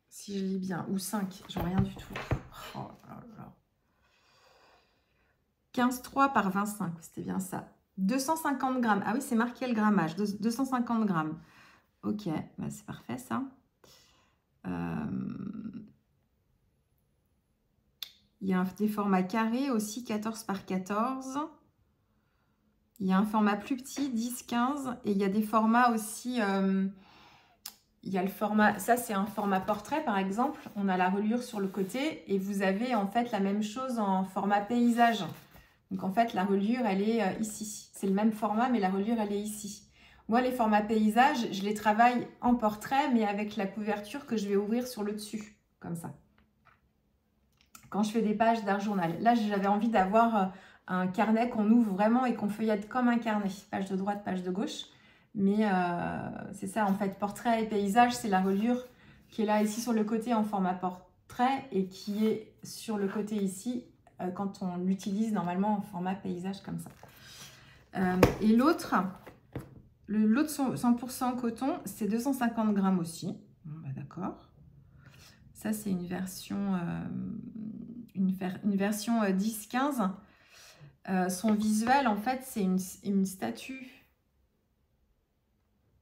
Si je lis bien. Ou 5. J'en ai rien du tout. Oh là là. 15,3 par 25. C'était bien ça. 250 grammes. Ah oui, c'est marqué le grammage. 250 grammes. Ok, bah, c'est parfait ça. Il y a des formats carrés aussi, 14 par 14. Il y a un format plus petit, 10, 15. Et il y a des formats aussi... il y a le format... Ça, c'est un format portrait, par exemple. On a la reliure sur le côté. Et vous avez en fait la même chose en format paysage. Donc en fait, la reliure, elle est ici. C'est le même format, mais la reliure, elle est ici. Moi, les formats paysage, je les travaille en portrait, mais avec la couverture que je vais ouvrir sur le dessus, comme ça. Quand je fais des pages d'un journal. Là, j'avais envie d'avoir un carnet qu'on ouvre vraiment et qu'on feuillette comme un carnet. Page de droite, page de gauche. Mais c'est ça, en fait, portrait et paysage, c'est la reliure qui est là, ici, sur le côté, en format portrait, et qui est sur le côté, ici, quand on l'utilise normalement en format paysage, comme ça. Et l'autre 100% coton, c'est 250 grammes aussi. Bon, bah, d'accord. Ça, c'est une version, une version 10-15. Son visuel, en fait, c'est une statue.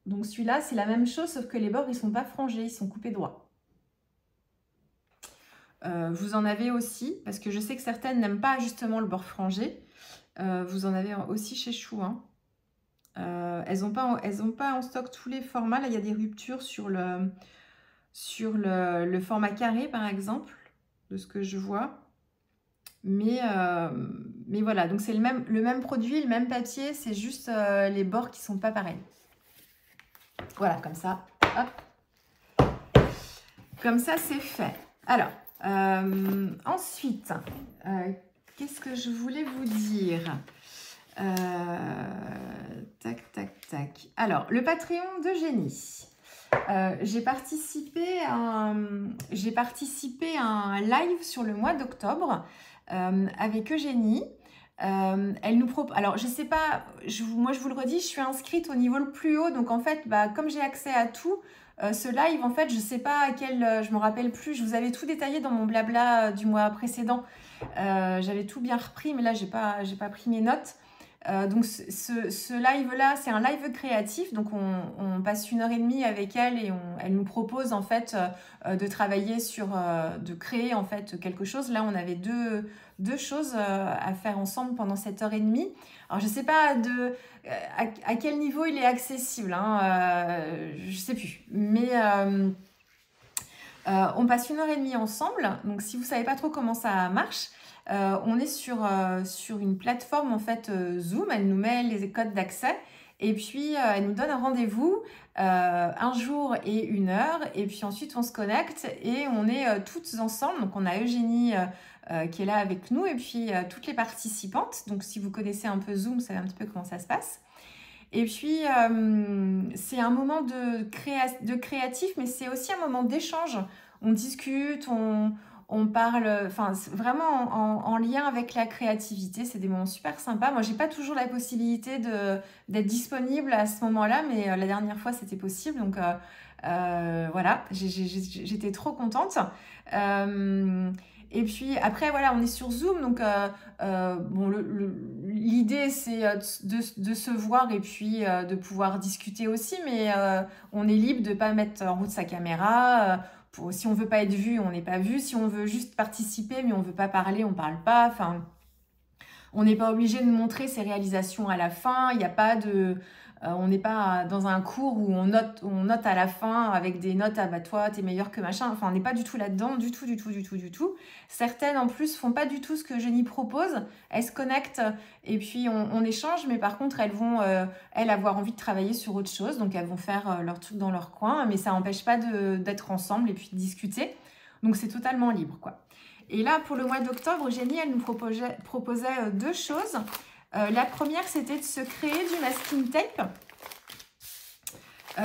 Donc, celui-là, c'est la même chose, sauf que les bords, ils ne sont pas frangés, ils sont coupés droits. Vous en avez aussi, parce que je sais que certaines n'aiment pas justement le bord frangé. Vous en avez aussi chez Chou, hein. Elles n'ont pas en stock tous les formats. Là, il y a des ruptures sur le format carré, par exemple, de ce que je vois. Mais voilà, donc c'est le même produit, le même papier, c'est juste les bords qui ne sont pas pareils. Voilà, comme ça, hop. Comme ça, c'est fait. Alors, ensuite, qu'est-ce que je voulais vous dire ? Tac, tac, tac. Alors, le Patreon d'Eugénie. J'ai participé à un live sur le mois d'octobre avec Eugénie. Elle nous propose... Alors, je sais pas, moi je vous le redis, je suis inscrite au niveau le plus haut. Donc, en fait, bah, comme j'ai accès à tout, ce live, en fait, je sais pas à quel... je me rappelle plus. Je vous avais tout détaillé dans mon blabla du mois précédent. J'avais tout bien repris, mais là, j'ai pas pris mes notes. Donc ce live-là, c'est un live créatif. Donc on passe 1h30 avec elle et elle nous propose en fait de travailler sur, de créer en fait quelque chose. Là, on avait deux choses à faire ensemble pendant cette 1h30. Alors je sais pas à quel niveau il est accessible, hein, je sais plus. Mais on passe 1h30 ensemble. Donc si vous savez pas trop comment ça marche, on est sur une plateforme en fait Zoom. Elle nous met les codes d'accès et puis elle nous donne un rendez-vous un jour et 1 heure, et puis ensuite on se connecte et on est toutes ensemble. Donc on a Eugénie qui est là avec nous et puis toutes les participantes. Donc si vous connaissez un peu Zoom, vous savez un petit peu comment ça se passe. Et puis c'est un moment de créatif, mais c'est aussi un moment d'échange. On discute, on parle, enfin vraiment en lien avec la créativité. C'est des moments super sympas. Moi, j'ai pas toujours la possibilité d'être disponible à ce moment-là, mais la dernière fois, c'était possible. Donc voilà, j'étais trop contente. Et puis après, voilà, on est sur Zoom. Donc bon, l'idée, c'est de se voir et puis de pouvoir discuter aussi. Mais on est libre de ne pas mettre en route sa caméra. Si on veut pas être vu, on n'est pas vu. Si on veut juste participer, mais on veut pas parler, on parle pas. Enfin, on n'est pas obligé de montrer ses réalisations à la fin. Il n'y a pas de... on n'est pas dans un cours où on note à la fin avec des notes, ah bah toi, t'es meilleur que machin. Enfin, on n'est pas du tout là-dedans, du tout. Certaines, en plus, font pas du tout ce que Eugénie propose. Elles se connectent et puis on échange, mais par contre, elles vont, elles, avoir envie de travailler sur autre chose. Donc, elles vont faire leur truc dans leur coin, mais ça n'empêche pas d'être ensemble et puis de discuter. Donc, c'est totalement libre, quoi. Et là, pour le mois d'octobre, Eugénie, elle nous proposait 2 choses. La première, c'était de se créer du masking tape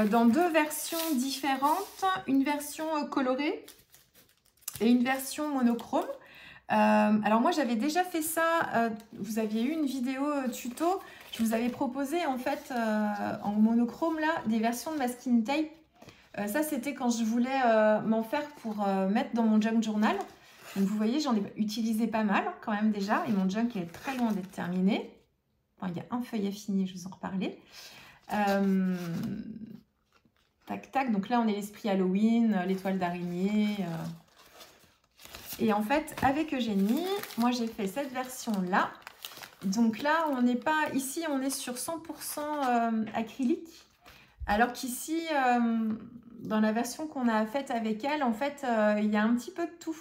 dans 2 versions différentes. Une version colorée et une version monochrome. Alors moi, j'avais déjà fait ça. Vous aviez eu une vidéo tuto. Je vous avais proposé, en fait, en monochrome, là, des versions de masking tape. Ça, c'était quand je voulais m'en faire pour mettre dans mon junk journal. Donc, vous voyez, j'en ai utilisé pas mal quand même déjà. Et mon junk est très loin d'être terminé. Enfin, il y a un feuillet fini, je vous en reparler. Tac, tac. Donc là, on est l'esprit Halloween, l'étoile d'araignée. Et en fait, avec Eugénie, moi, j'ai fait cette version-là. Donc là, on n'est pas... Ici, on est sur 100% acrylique. Alors qu'ici, dans la version qu'on a faite avec elle, en fait, il y a un petit peu de tout.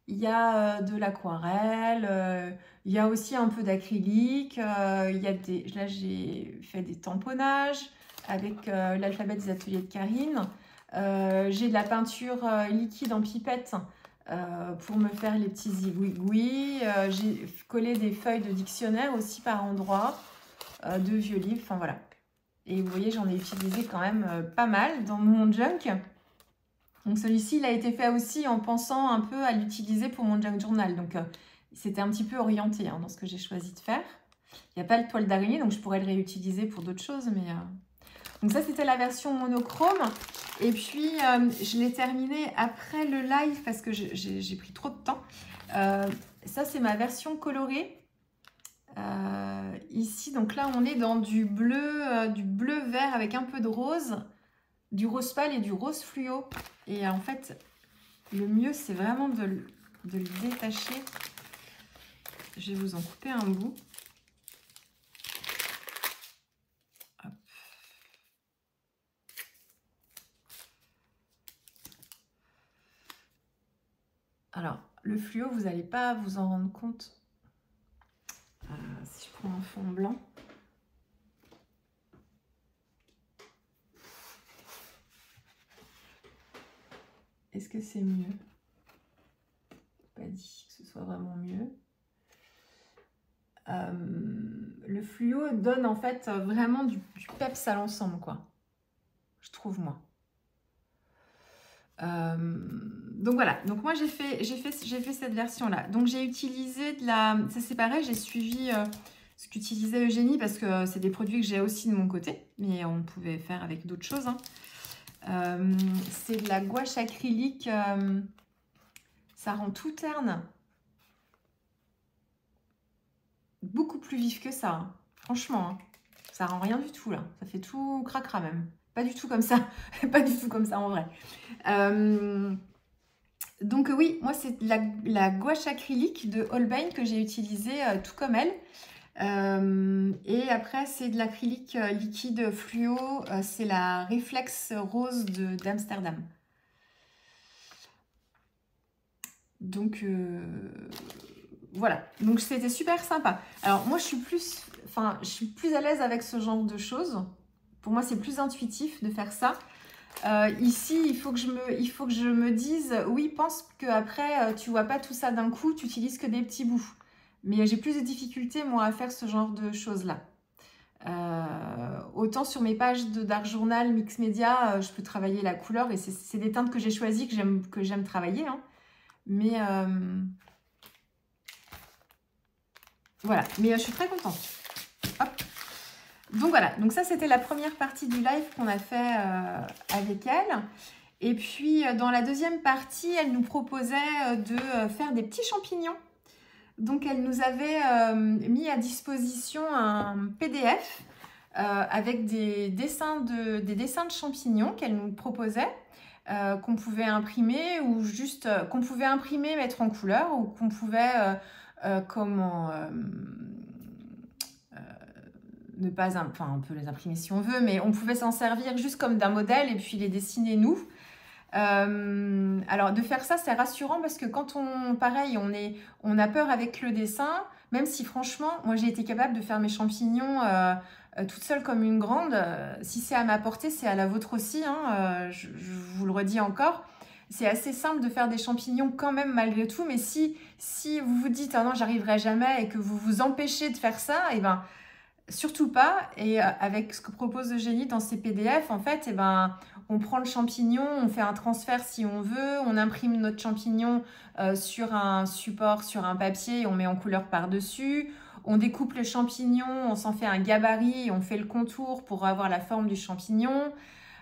Il y a de l'aquarelle, il y a aussi un peu d'acrylique. Il y a des... Là, j'ai fait des tamponnages avec l'alphabet des ateliers de Karine. J'ai de la peinture liquide en pipette pour me faire les petits zigouigouis. J'ai collé des feuilles de dictionnaire aussi par endroits, de vieux livres, enfin voilà. Et vous voyez, j'en ai utilisé quand même pas mal dans mon junk. Donc celui-ci, il a été fait aussi en pensant un peu à l'utiliser pour mon junk journal. Donc c'était un petit peu orienté dans ce que j'ai choisi de faire. Il n'y a pas le toile d'araignée, donc je pourrais le réutiliser pour d'autres choses. Mais donc ça, c'était la version monochrome. Et puis, je l'ai terminé après le live parce que j'ai pris trop de temps. Ça, c'est ma version colorée. Ici, donc là, on est dans du bleu vert avec un peu de rose, du rose pâle et du rose fluo. Et en fait, le mieux, c'est vraiment de le détacher. Je vais vous en couper un bout. Hop. Alors, le fluo, vous n'allez pas vous en rendre compte. Si je prends un fond blanc. Est-ce que c'est mieux? Pas dit que ce soit vraiment mieux. Le fluo donne en fait vraiment du peps à l'ensemble, quoi. Je trouve, moi. Donc voilà, donc moi j'ai fait cette version là. Donc j'ai utilisé de la, ça c'est pareil, j'ai suivi ce qu'utilisait Eugénie parce que c'est des produits que j'ai aussi de mon côté, mais on pouvait faire avec d'autres choses. C'est de la gouache acrylique, ça rend tout terne, beaucoup plus vif que ça, franchement, ça rend rien du tout là, ça fait tout cracra même. Pas du tout comme ça, pas du tout comme ça en vrai. Donc oui, moi c'est la gouache acrylique de Holbein que j'ai utilisée tout comme elle. Et après c'est de l'acrylique liquide fluo, c'est la Reflex Rose d'Amsterdam. Donc voilà, donc c'était super sympa. Alors moi je suis plus à l'aise avec ce genre de choses. Pour moi, c'est plus intuitif de faire ça. Ici, il faut que je me dise, oui, pense qu'après, tu vois pas tout ça d'un coup, tu utilises que des petits bouts. Mais j'ai plus de difficultés, moi, à faire ce genre de choses-là. Autant sur mes pages de Dark Journal, Mix Media, je peux travailler la couleur. Et c'est des teintes que j'ai choisies, que j'aime travailler. Mais voilà, mais je suis très contente. Hop. Donc voilà, donc ça c'était la première partie du live qu'on a fait avec elle. Et puis dans la deuxième partie, elle nous proposait de faire des petits champignons. Donc elle nous avait mis à disposition un PDF avec des dessins de champignons qu'elle nous proposait, qu'on pouvait imprimer ou juste qu'on pouvait imprimer, mettre en couleur ou qu'on pouvait ne pas, enfin on peut les imprimer si on veut, mais on pouvait s'en servir juste comme d'un modèle et puis les dessiner nous. Alors de faire ça c'est rassurant parce que quand pareil on a peur avec le dessin, même si franchement moi j'ai été capable de faire mes champignons toute seule comme une grande. Si c'est à ma portée, c'est à la vôtre aussi, je vous le redis encore. C'est assez simple de faire des champignons quand même malgré tout, mais si vous vous dites ah non j'arriverai jamais et que vous vous empêchez de faire ça, et ben surtout pas. Et avec ce que propose Eugénie dans ses PDF, en fait, on prend le champignon, on fait un transfert si on veut, on imprime notre champignon sur un support, sur un papier, et on met en couleur par-dessus. On découpe le champignon, on s'en fait un gabarit, et on fait le contour pour avoir la forme du champignon.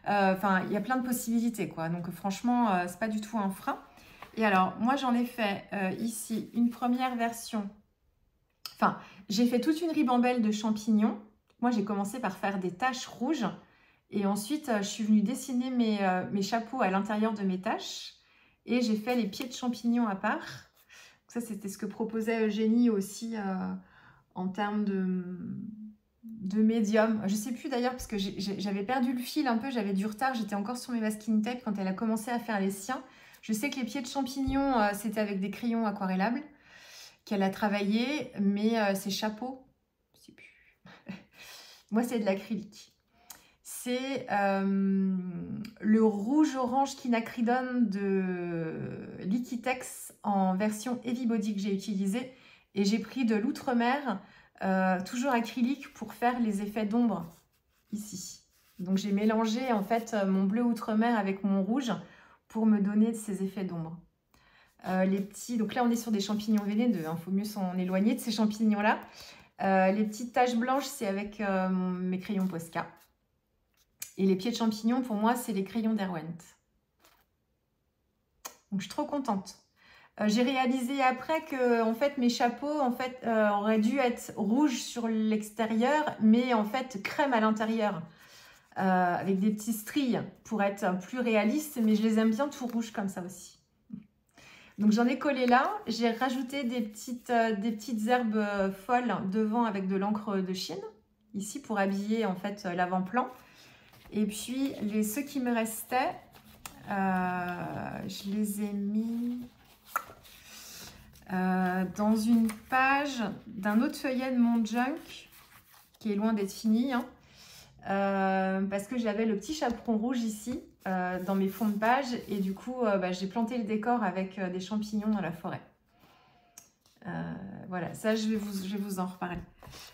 Enfin, il y a plein de possibilités, quoi. Donc franchement, c'est pas du tout un frein. Et alors, moi, j'en ai fait ici une première version. Enfin, j'ai fait toute une ribambelle de champignons. Moi, j'ai commencé par faire des taches rouges. Et ensuite, je suis venue dessiner mes chapeaux à l'intérieur de mes tâches. Et j'ai fait les pieds de champignons à part. Ça, c'était ce que proposait Eugénie aussi en termes de médium. Je ne sais plus d'ailleurs, parce que j'avais perdu le fil un peu, j'avais du retard. J'étais encore sur mes masking tape quand elle a commencé à faire les siens. Je sais que les pieds de champignons, c'était avec des crayons aquarellables qu'elle a travaillé. Mais ces chapeaux, je ne sais plus. Moi, c'est de l'acrylique. C'est le rouge-orange quinacridone de Liquitex en version Heavy Body que j'ai utilisé. Et j'ai pris de l'outre-mer, toujours acrylique, pour faire les effets d'ombre ici. Donc j'ai mélangé en fait mon bleu outre-mer avec mon rouge pour me donner ces effets d'ombre. Les petits, donc là on est sur des champignons vénéneux, il faut mieux s'en éloigner de ces champignons-là. Les petites taches blanches, c'est avec mes crayons Posca. Et les pieds de champignons, pour moi, c'est les crayons Derwent. Donc, je suis trop contente. J'ai réalisé après que en fait, mes chapeaux auraient dû être rouges sur l'extérieur, mais en fait, crème à l'intérieur. Avec des petits stries pour être plus réaliste, mais je les aime bien tout rouges comme ça aussi. Donc, j'en ai collé là. J'ai rajouté des petites herbes folles devant avec de l'encre de Chine, ici, pour habiller en fait l'avant-plan. Et puis, ceux qui me restaient, je les ai mis dans une page d'un autre feuillet de mon junk, qui est loin d'être fini, hein, parce que j'avais le petit chaperon rouge ici, dans mes fonds de page, et du coup, j'ai planté le décor avec des champignons dans la forêt. Voilà, ça, je vais vous en reparler.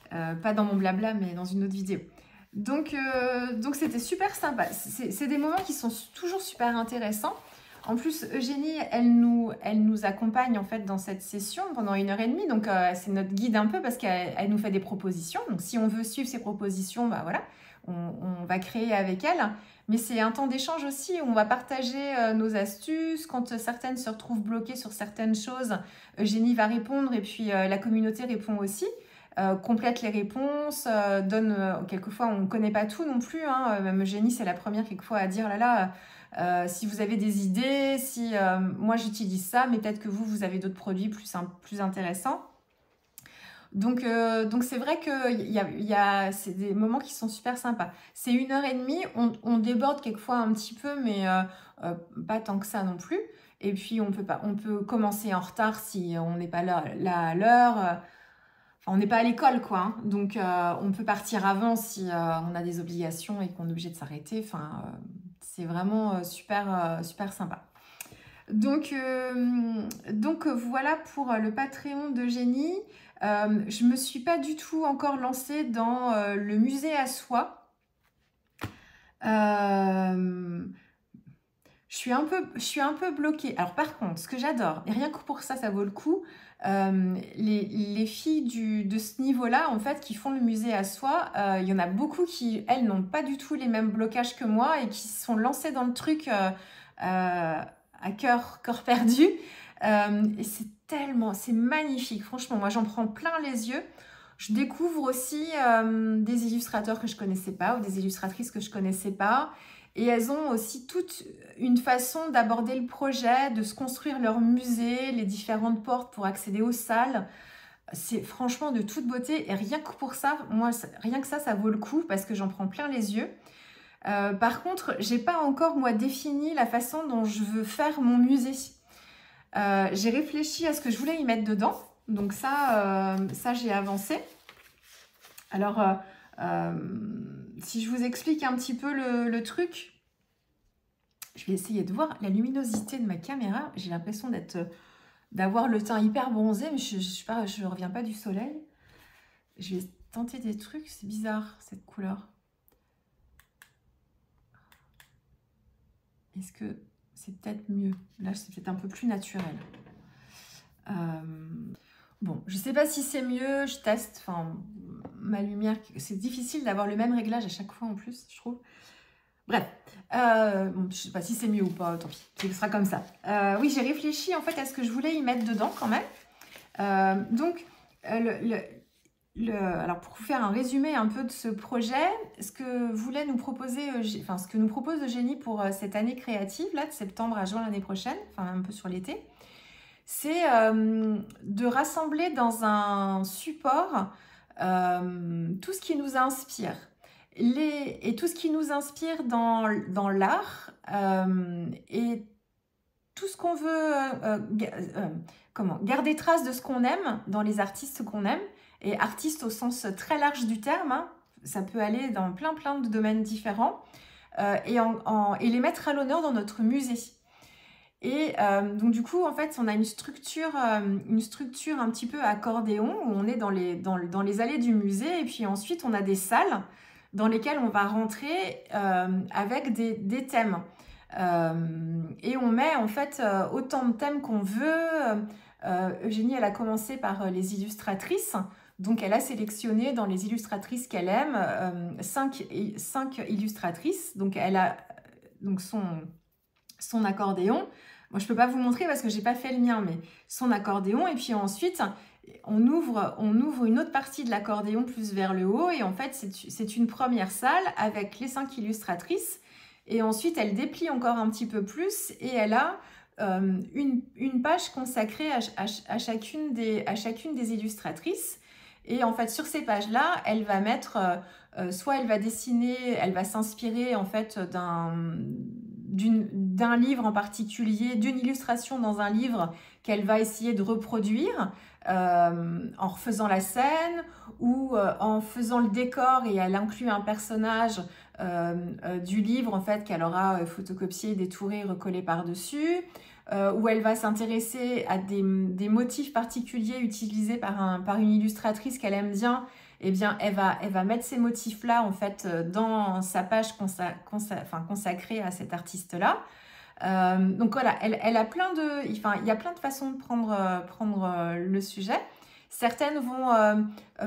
Pas dans mon blabla, mais dans une autre vidéo. Donc c'était super sympa. C'est des moments qui sont toujours super intéressants. En plus, Eugénie, elle nous accompagne en fait dans cette session pendant 1h30. Donc c'est notre guide un peu parce qu'elle nous fait des propositions. Donc si on veut suivre ses propositions, bah voilà, on va créer avec elle. Mais c'est un temps d'échange aussi. On va partager nos astuces. Quand certaines se retrouvent bloquées sur certaines choses, Eugénie va répondre et puis la communauté répond aussi. Complète les réponses, donne quelquefois on ne connaît pas tout non plus, hein, même Eugénie c'est la première quelquefois à dire si vous avez des idées, si moi j'utilise ça, mais peut-être que vous avez d'autres produits plus intéressants. Donc c'est vrai que c'est des moments qui sont super sympas. C'est 1h30, on déborde quelquefois un petit peu, mais pas tant que ça non plus. Et puis on peut commencer en retard si on n'est pas là à l'heure. Enfin, on n'est pas à l'école, quoi. Hein. Donc, on peut partir avant si on a des obligations et qu'on est obligé de s'arrêter. Enfin, c'est vraiment super sympa. Donc voilà pour le Patreon d'Eugénie. Je ne me suis pas du tout encore lancée dans le musée à soi. Je suis un peu bloquée. Alors par contre, ce que j'adore, et rien que pour ça, ça vaut le coup, les filles de ce niveau-là, en fait, qui font le musée à soi, il y en a beaucoup qui, elles, n'ont pas du tout les mêmes blocages que moi et qui se sont lancées dans le truc à cœur perdu. Et c'est magnifique, franchement, moi j'en prends plein les yeux. Je découvre aussi des illustrateurs que je connaissais pas ou des illustratrices que je connaissais pas. Et elles ont aussi toute une façon d'aborder le projet, de se construire leur musée, les différentes portes pour accéder aux salles. C'est franchement de toute beauté. Et rien que pour ça, moi, rien que ça vaut le coup parce que j'en prends plein les yeux. Par contre, j'ai pas encore, moi, défini la façon dont je veux faire mon musée. J'ai réfléchi à ce que je voulais y mettre dedans. Donc ça j'ai avancé. Alors... si je vous explique un petit peu le truc, je vais essayer de voir la luminosité de ma caméra. J'ai l'impression d'avoir le teint hyper bronzé, mais je reviens pas du soleil. Je vais tenter des trucs, c'est bizarre cette couleur. Est-ce que c'est peut-être mieux? Là, c'est peut-être un peu plus naturel. Bon, je sais pas si c'est mieux, je teste, enfin, ma lumière, c'est difficile d'avoir le même réglage à chaque fois en plus, je trouve. Bref, bon, je sais pas si c'est mieux ou pas, tant pis, ce sera comme ça. Oui, j'ai réfléchi en fait à ce que je voulais y mettre dedans quand même. Donc, Alors pour vous faire un résumé un peu de ce projet, ce que voulait nous proposer, ce que nous propose Eugénie pour cette année créative, là, de septembre à juin l'année prochaine, enfin un peu sur l'été, c'est de rassembler dans un support tout ce qui nous inspire. Et tout ce qui nous inspire dans l'art et tout ce qu'on veut garder trace de ce qu'on aime dans les artistes qu'on aime, et artistes au sens très large du terme, hein, ça peut aller dans plein de domaines différents, et les mettre à l'honneur dans notre musée. Et donc du coup, en fait, on a une structure un petit peu accordéon, où on est dans les allées du musée, et puis ensuite on a des salles dans lesquelles on va rentrer avec des thèmes. Et on met en fait autant de thèmes qu'on veut. Eugénie, elle a commencé par les illustratrices. Donc elle a sélectionné dans les illustratrices qu'elle aime 5 illustratrices. Donc elle a son accordéon. Moi, je ne peux pas vous montrer parce que je n'ai pas fait le mien, mais son accordéon. Et puis ensuite, on ouvre une autre partie de l'accordéon plus vers le haut. Et en fait, c'est une première salle avec les 5 illustratrices. Et ensuite, elle déplie encore un petit peu plus et elle a une page consacrée à chacune des illustratrices. Et en fait, sur ces pages-là, elle va mettre, soit elle va dessiner, elle va s'inspirer en fait d'un livre en particulier, d'une illustration dans un livre qu'elle va essayer de reproduire en refaisant la scène ou en faisant le décor, et elle inclut un personnage du livre en fait qu'elle aura photocopié, détouré, recollé par-dessus, où elle va s'intéresser à des motifs particuliers utilisés par une illustratrice qu'elle aime bien. Eh bien, elle va mettre ces motifs-là en fait dans sa page consacrée à cet artiste-là. Donc voilà, elle a il y a plein de façons de prendre le sujet. Certaines vont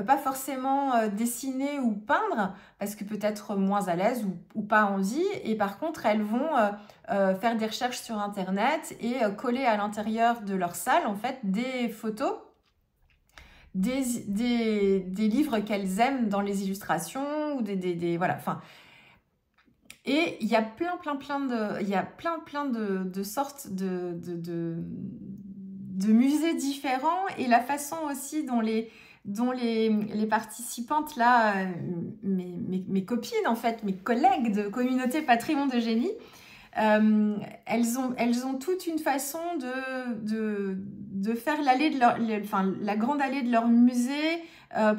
pas forcément dessiner ou peindre parce que peut-être moins à l'aise ou pas envie, et par contre elles vont faire des recherches sur internet et coller à l'intérieur de leur salle en fait des photos des livres qu'elles aiment dans les illustrations ou voilà, enfin. Et il y a plein de sortes de musées différents, et la façon aussi dont les participantes là, mes copines en fait, mes collègues de communauté Patrimoine d'Eugénie, elles ont toute une façon de faire la grande allée de leur musée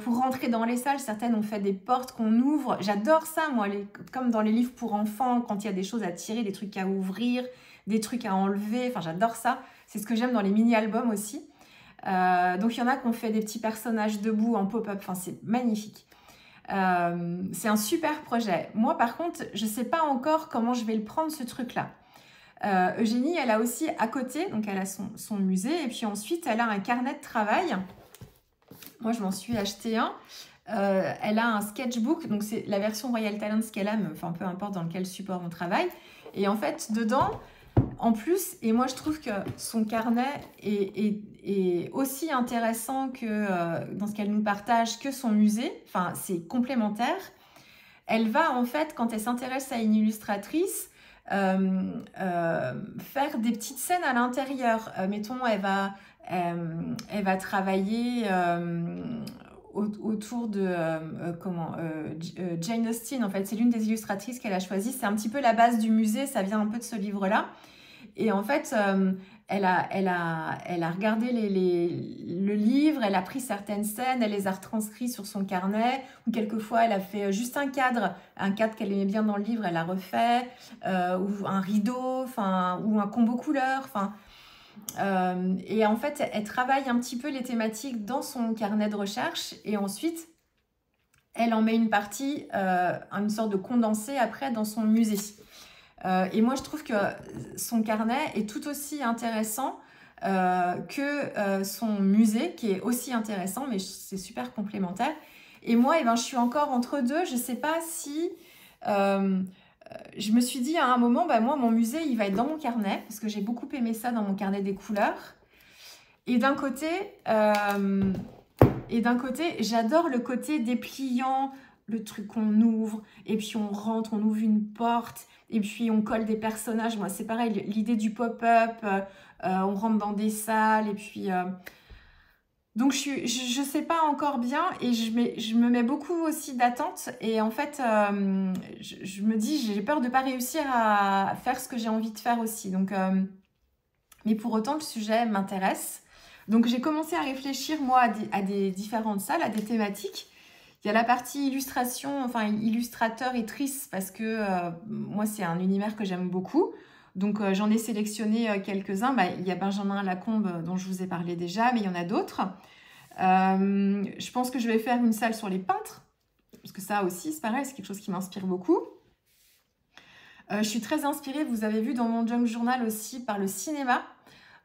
pour rentrer dans les salles. Certaines ont fait des portes qu'on ouvre. J'adore ça, moi, comme dans les livres pour enfants, quand il y a des choses à tirer, des trucs à ouvrir, des trucs à enlever. Enfin, j'adore ça. C'est ce que j'aime dans les mini-albums aussi. Donc, il y en a qui ont fait des petits personnages debout en pop-up. Enfin, c'est magnifique. C'est un super projet. Moi, par contre, je ne sais pas encore comment je vais le prendre, ce truc-là. Eugénie, elle a aussi à côté, donc elle a son musée, et puis ensuite, elle a un carnet de travail. Moi, je m'en suis acheté un. Elle a un sketchbook, donc c'est la version Royal Talents qu'elle a, mais enfin, peu importe dans quel support on travaille. Et en fait, dedans, en plus, et moi, je trouve que son carnet est aussi intéressant que dans ce qu'elle nous partage que son musée. Enfin, c'est complémentaire. Elle va, en fait, quand elle s'intéresse à une illustratrice, faire des petites scènes à l'intérieur. Mettons, elle va travailler autour de Jane Austen. En fait, c'est l'une des illustratrices qu'elle a choisies. C'est un petit peu la base du musée, ça vient un peu de ce livre-là. Et en fait, elle a regardé le livre, elle a pris certaines scènes, elle les a retranscrites sur son carnet, ou quelquefois elle a fait juste un cadre qu'elle aimait bien dans le livre, elle a refait, ou un rideau, ou un combo couleur, et en fait, elle travaille un petit peu les thématiques dans son carnet de recherche, et ensuite, elle en met une partie, une sorte de condensé après dans son musée. Et moi, je trouve que son carnet est tout aussi intéressant que son musée, qui est aussi intéressant, mais c'est super complémentaire. Et moi, je suis encore entre deux. Je ne sais pas si... je me suis dit à un moment, moi, mon musée, il va être dans mon carnet, parce que j'ai beaucoup aimé ça dans mon carnet des couleurs. Et d'un côté, Et d'un côté, j'adore le côté dépliant, le truc qu'on ouvre, et puis on rentre, on ouvre une porte, et puis on colle des personnages. Moi, c'est pareil, l'idée du pop-up, on rentre dans des salles, et puis... Donc, je sais pas encore bien et je me mets beaucoup aussi d'attentes. Et en fait, je me dis, j'ai peur de pas réussir à faire ce que j'ai envie de faire aussi. Donc, mais pour autant, le sujet m'intéresse. Donc, j'ai commencé à réfléchir, moi, à des différentes salles, à des thématiques. Il y a la partie illustration, enfin illustrateur et triste, parce que moi, c'est un univers que j'aime beaucoup. Donc, j'en ai sélectionné quelques-uns. Bah, il y a Benjamin Lacombe, dont je vous ai parlé déjà, mais il y en a d'autres. Je pense que je vais faire une salle sur les peintres, parce que ça aussi, c'est pareil, c'est quelque chose qui m'inspire beaucoup. Je suis très inspirée, vous avez vu dans mon junk journal aussi, par le cinéma.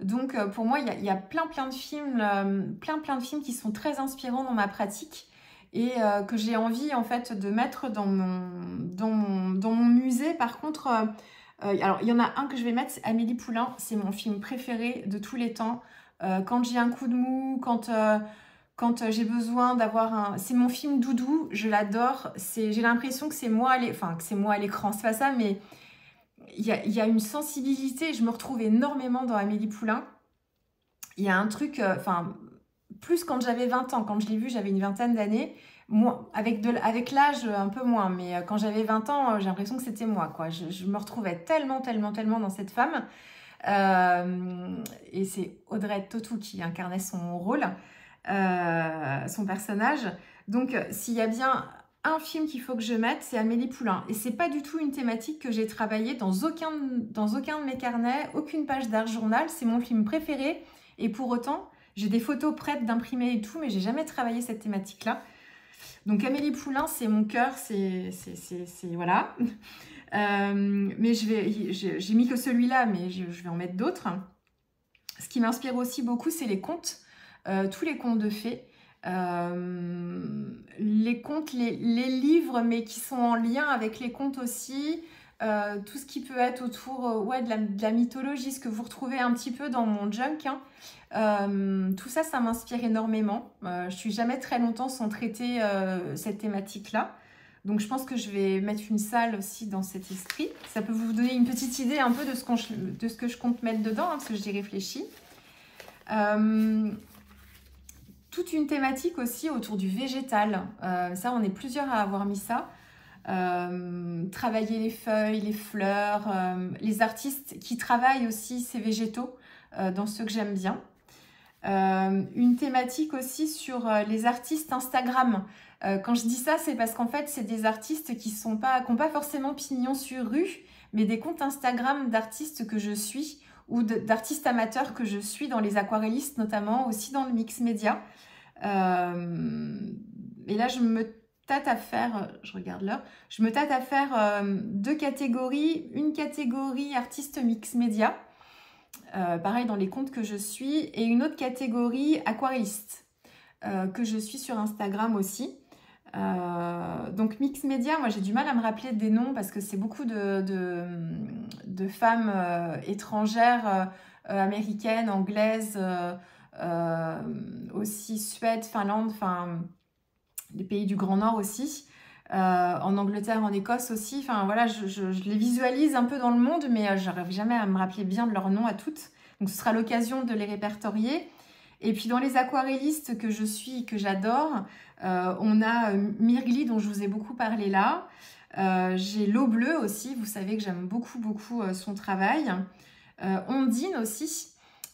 Donc, pour moi, il y a plein de films, plein de films qui sont très inspirants dans ma pratique et que j'ai envie, en fait, de mettre dans mon musée. Par contre, alors, il y en a un que je vais mettre, c'est Amélie Poulain. C'est mon film préféré de tous les temps. Quand j'ai un coup de mou, quand j'ai besoin d'avoir un... C'est mon film doudou, je l'adore. J'ai l'impression que c'est moi, enfin, que c'est moi à l'écran, c'est pas ça, mais il y a une sensibilité. Je me retrouve énormément dans Amélie Poulain. Il y a un truc, enfin, plus quand j'avais 20 ans. Quand je l'ai vu, j'avais une vingtaine d'années. Moi, avec l'âge, un peu moins. Mais quand j'avais 20 ans, j'ai l'impression que c'était moi, quoi. Je me retrouvais tellement dans cette femme. Et c'est Audrey Tautou qui incarnait son rôle, son personnage. Donc, s'il y a bien un film qu'il faut que je mette, c'est Amélie Poulain. Et c'est pas du tout une thématique que j'ai travaillée dans aucun de mes carnets, aucune page d'art journal. C'est mon film préféré. Et pour autant, j'ai des photos prêtes d'imprimer et tout, mais j'ai jamais travaillé cette thématique-là. Donc Amélie Poulain, c'est mon cœur, c'est voilà. Mais j'ai mis que celui-là, mais je vais en mettre d'autres. Ce qui m'inspire aussi beaucoup, c'est les contes, tous les contes de fées. Les contes, les livres, mais qui sont en lien avec les contes aussi. Tout ce qui peut être autour ouais, de la mythologie, ce que vous retrouvez un petit peu dans mon junk. Hein. Tout ça, ça m'inspire énormément. Je suis jamais très longtemps sans traiter cette thématique-là. Donc, je pense que je vais mettre une salle aussi dans cet esprit. Ça peut vous donner une petite idée un peu de ce que je compte mettre dedans, hein, parce que j'y réfléchis. Toute une thématique aussi autour du végétal. Ça, on est plusieurs à avoir mis ça. Travailler les feuilles, les fleurs, les artistes qui travaillent aussi ces végétaux dans ceux que j'aime bien. Une thématique aussi sur les artistes Instagram. Quand je dis ça, c'est parce qu'en fait, c'est des artistes qui n'ont pas forcément pignon sur rue, mais des comptes Instagram d'artistes que je suis ou d'artistes amateurs que je suis, dans les aquarellistes notamment, aussi dans le mix média. Et là, je me tâte à faire, je regarde l'heure, je me tâte à faire deux catégories. Une catégorie artiste mix média, pareil dans les comptes que je suis, et une autre catégorie aquarelliste que je suis sur Instagram aussi. Donc mix média, moi j'ai du mal à me rappeler des noms parce que c'est beaucoup de femmes étrangères, américaines, anglaises, aussi Suède, Finlande, enfin les pays du Grand Nord aussi, en Angleterre, en Écosse aussi. Enfin voilà, je les visualise un peu dans le monde, mais je n'arrive jamais à me rappeler bien de leurs noms à toutes. Donc ce sera l'occasion de les répertorier. Et puis dans les aquarellistes que je suis, que j'adore, on a Mirgli dont je vous ai beaucoup parlé là. J'ai l'eau bleue aussi, vous savez que j'aime beaucoup son travail. Ondine aussi.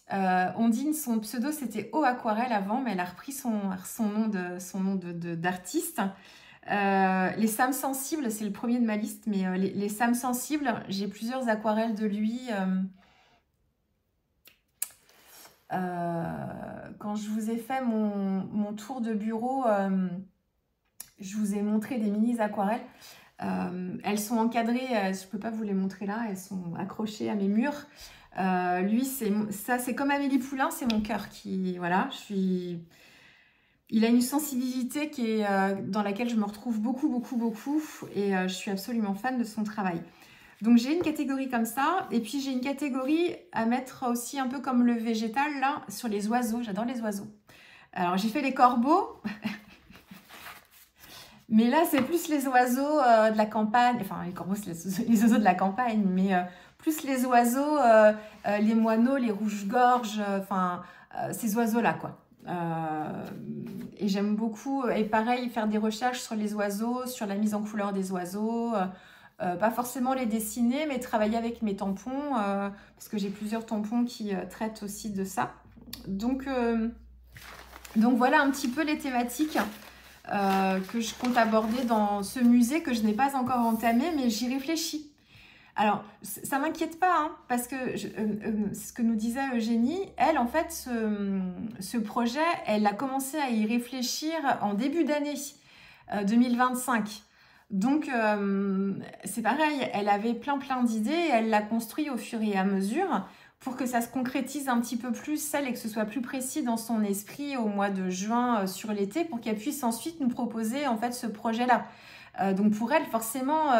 Ondine, son pseudo c'était Eau Aquarelle avant, mais elle a repris son nom d'artiste. Les Sam Sensibles, c'est le premier de ma liste, mais les Sam Sensibles, j'ai plusieurs aquarelles de lui. Quand je vous ai fait mon tour de bureau, je vous ai montré des mini aquarelles. Elles sont encadrées, je ne peux pas vous les montrer là, elles sont accrochées à mes murs. Lui, c'est comme Amélie Poulain, c'est mon cœur qui, voilà, il a une sensibilité qui est, dans laquelle je me retrouve beaucoup, et je suis absolument fan de son travail. Donc j'ai une catégorie comme ça, et puis j'ai une catégorie à mettre aussi un peu comme le végétal, là, sur les oiseaux. J'adore les oiseaux. Alors, j'ai fait les corbeaux. Mais là, c'est plus les oiseaux de la campagne. Enfin, les corbeaux, c'est les oiseaux de la campagne. Mais plus les oiseaux, les moineaux, les rouges-gorges. Enfin, ces oiseaux-là, quoi. Et j'aime beaucoup. Et pareil, faire des recherches sur les oiseaux, sur la mise en couleur des oiseaux. Pas forcément les dessiner, mais travailler avec mes tampons. Parce que j'ai plusieurs tampons qui traitent aussi de ça. Donc voilà un petit peu les thématiques que je compte aborder dans ce musée que je n'ai pas encore entamé, mais j'y réfléchis. Alors, ça ne m'inquiète pas, hein, parce que ce que nous disait Eugénie, elle, en fait, ce projet, elle a commencé à y réfléchir en début d'année 2025. Donc, c'est pareil, elle avait plein d'idées, et elle l'a construit au fur et à mesure pour que ça se concrétise un petit peu plus, celle, et que ce soit plus précis dans son esprit au mois de juin sur l'été, pour qu'elle puisse ensuite nous proposer en fait ce projet-là. Donc pour elle, forcément,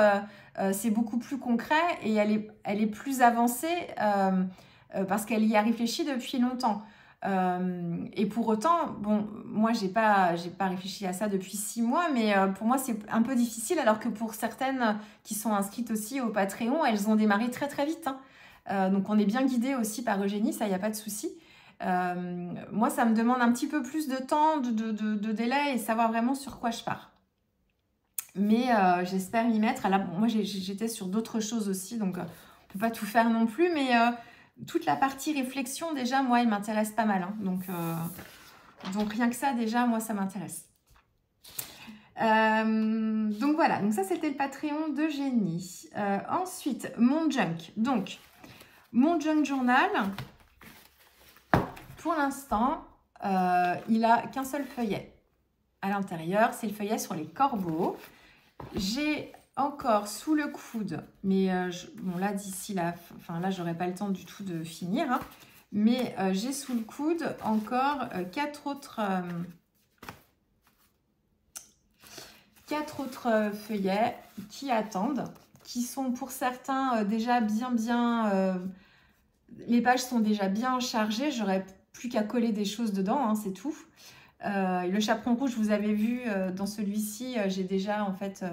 c'est beaucoup plus concret et elle est plus avancée parce qu'elle y a réfléchi depuis longtemps. Et pour autant, bon, moi, j'ai pas réfléchi à ça depuis 6 mois, mais pour moi, c'est un peu difficile, alors que pour certaines qui sont inscrites aussi au Patreon, elles ont démarré très vite, hein. Donc on est bien guidé aussi par Eugénie, ça, il n'y a pas de souci. Moi, ça me demande un petit peu plus de temps, de délai et savoir vraiment sur quoi je pars. Mais j'espère m'y mettre. Là, bon, moi, j'étais sur d'autres choses aussi, donc on ne peut pas tout faire non plus. Mais toute la partie réflexion, déjà, moi, elle m'intéresse pas mal, hein. Donc rien que ça, déjà, moi, ça m'intéresse. Donc voilà, donc ça, c'était le Patreon d'Eugénie. Ensuite, mon junk. Donc, mon junk journal, pour l'instant, il a qu'un seul feuillet à l'intérieur. C'est le feuillet sur les corbeaux. J'ai encore sous le coude, mais bon là, d'ici là, enfin là, j'aurai pas le temps du tout de finir, hein, mais j'ai sous le coude encore 4 autres feuillets qui attendent, qui sont pour certains déjà bien... les pages sont déjà bien chargées, j'aurais plus qu'à coller des choses dedans, hein, c'est tout. Le chaperon rouge, vous avez vu dans celui-ci, j'ai déjà en fait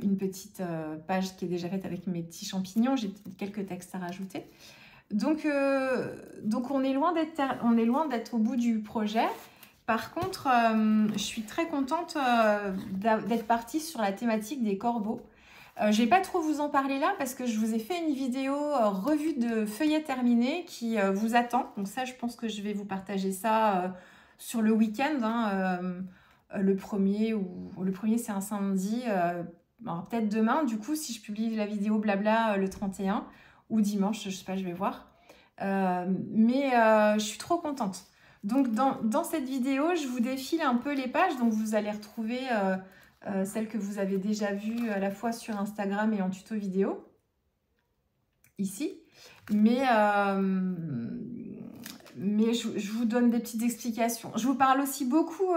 une petite page qui est déjà faite avec mes petits champignons. J'ai quelques textes à rajouter. Donc on est loin d'être au bout du projet. Par contre, je suis très contente d'être partie sur la thématique des corbeaux. Je ne vais pas trop vous en parler là parce que je vous ai fait une vidéo revue de feuillets terminés qui vous attend. Donc ça, je pense que je vais vous partager ça sur le week-end, hein, le premier, c'est un samedi, peut-être demain, du coup, si je publie la vidéo blabla le 31 ou dimanche, je sais pas, je vais voir. Mais je suis trop contente. Donc, dans cette vidéo, je vous défile un peu les pages, donc vous allez retrouver celles que vous avez déjà vues à la fois sur Instagram et en tuto vidéo, ici. Mais je vous donne des petites explications. Je vous parle aussi beaucoup,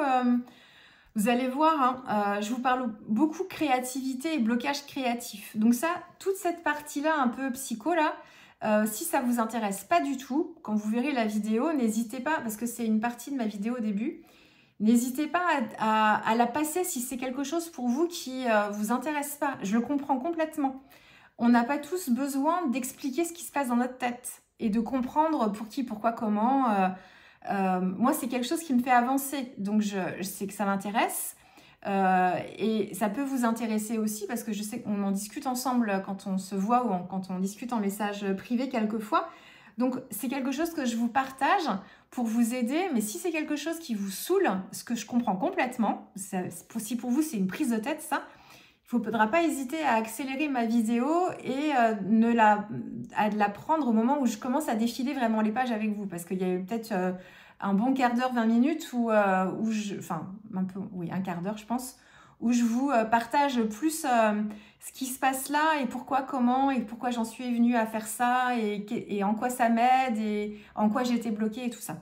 vous allez voir, hein, je vous parle beaucoup créativité et blocage créatif. Donc ça, toute cette partie-là, un peu psycho, là, si ça ne vous intéresse pas du tout, quand vous verrez la vidéo, n'hésitez pas, parce que c'est une partie de ma vidéo au début, n'hésitez pas à la passer si c'est quelque chose pour vous qui ne vous intéresse pas. Je le comprends complètement. On n'a pas tous besoin d'expliquer ce qui se passe dans notre tête et de comprendre pour qui, pourquoi, comment. Moi, c'est quelque chose qui me fait avancer. Donc, je sais que ça m'intéresse. Et ça peut vous intéresser aussi parce que je sais qu'on en discute ensemble quand on se voit ou quand on discute en message privé quelquefois. Donc, c'est quelque chose que je vous partage pour vous aider. Mais si c'est quelque chose qui vous saoule, ce que je comprends complètement, si pour vous c'est une prise de tête, ça, il ne faudra pas hésiter à accélérer ma vidéo et à la prendre au moment où je commence à défiler vraiment les pages avec vous. Parce qu'il y a eu peut-être un bon quart d'heure, 20 minutes, enfin, un quart d'heure, je pense, où je vous partage plus ce qui se passe là et pourquoi, comment et pourquoi j'en suis venue à faire ça et en quoi ça m'aide et en quoi j'ai été bloquée et tout ça.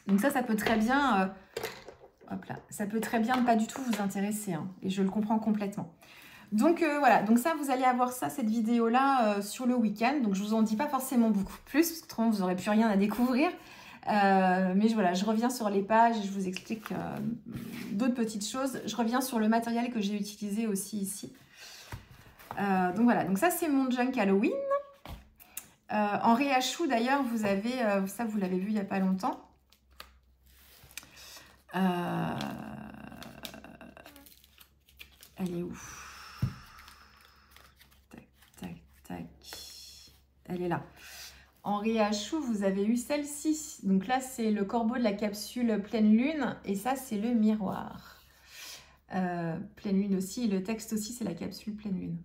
Donc ça peut très bien... hop là, ça peut très bien ne pas du tout vous intéresser, hein, et je le comprends complètement. Donc voilà, donc ça, vous allez avoir ça, cette vidéo-là, sur le week-end. Donc je vous en dis pas forcément beaucoup plus, parce que autrement vous n'aurez plus rien à découvrir. Mais voilà, je reviens sur les pages et je vous explique d'autres petites choses. Je reviens sur le matériel que j'ai utilisé aussi ici. Donc voilà, donc ça c'est mon junk Halloween. En réachou d'ailleurs, vous avez, ça vous l'avez vu il n'y a pas longtemps. Elle est où? Tac, tac, tac. Elle est là. En réachou, vous avez eu celle-ci. Donc là, c'est le corbeau de la capsule pleine lune. Et ça, c'est le miroir. Pleine lune aussi. Et le texte aussi, c'est la capsule pleine lune.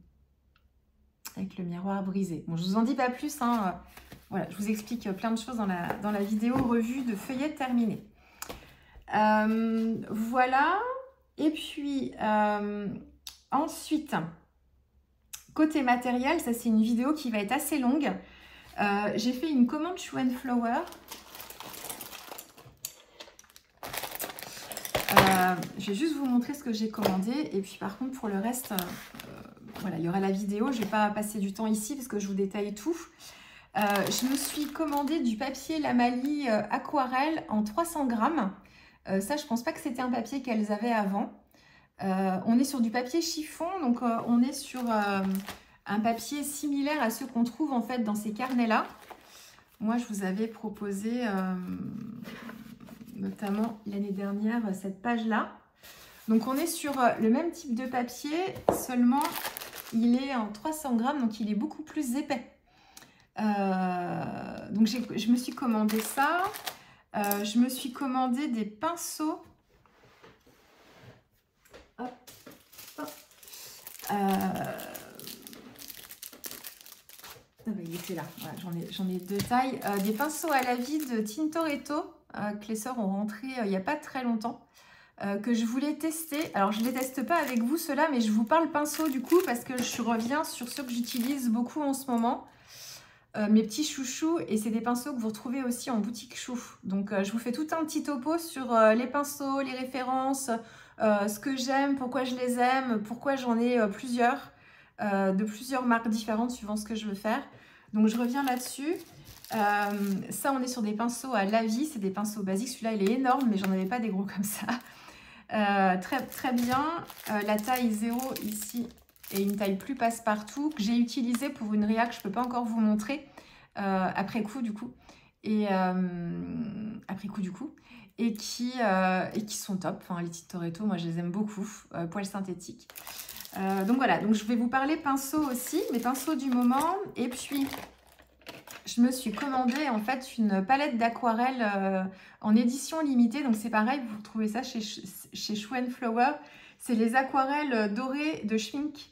Avec le miroir brisé. Bon, je vous en dis pas plus. Hein. Voilà, je vous explique plein de choses dans la vidéo revue de feuillets terminée. Voilà. Et puis, ensuite, côté matériel, ça c'est une vidéo qui va être assez longue. J'ai fait une commande Shoe & Flower. Je vais juste vous montrer ce que j'ai commandé. Et puis par contre, pour le reste, voilà, il y aura la vidéo. Je ne vais pas passer du temps ici parce que je vous détaille tout. Je me suis commandé du papier Lamalie aquarelle en 300 grammes. Ça, je pense pas que c'était un papier qu'elles avaient avant. On est sur du papier chiffon, donc on est sur un papier similaire à ceux qu'on trouve en fait dans ces carnets-là. Moi, je vous avais proposé, notamment l'année dernière, cette page-là. Donc, on est sur le même type de papier, seulement il est en 300 grammes, donc il est beaucoup plus épais. Donc, je me suis commandé ça. Je me suis commandé des pinceaux. Hop, hop. Ah bah, il était là. Voilà, j'en ai deux tailles. Des pinceaux à la vie de Tintoretto que les sœurs ont rentré il n'y a pas très longtemps. Que je voulais tester. Alors, je ne les teste pas avec vous, ceux-là, mais je vous parle pinceau du coup parce que je reviens sur ceux que j'utilise beaucoup en ce moment. Mes petits chouchous, et c'est des pinceaux que vous retrouvez aussi en boutique chou. Donc je vous fais tout un petit topo sur les pinceaux, les références, ce que j'aime, pourquoi je les aime, pourquoi j'en ai plusieurs, de plusieurs marques différentes suivant ce que je veux faire. Donc je reviens là-dessus. Ça, on est sur des pinceaux à la vie, c'est des pinceaux basiques. Celui-là, il est énorme, mais j'en avais pas des gros comme ça. Très bien. La taille 0 ici. Et une taille plus passe-partout que j'ai utilisée pour une réa que je ne peux pas encore vous montrer après coup du coup. Et qui sont top. Enfin, les Tintoretto, moi je les aime beaucoup. Poils synthétiques. Donc voilà, donc je vais vous parler pinceaux aussi, mes pinceaux du moment. Et puis, je me suis commandé en fait une palette d'aquarelle en édition limitée. Donc c'est pareil, vous trouvez ça chez Shoe & Flower. C'est les aquarelles dorées de Schmincke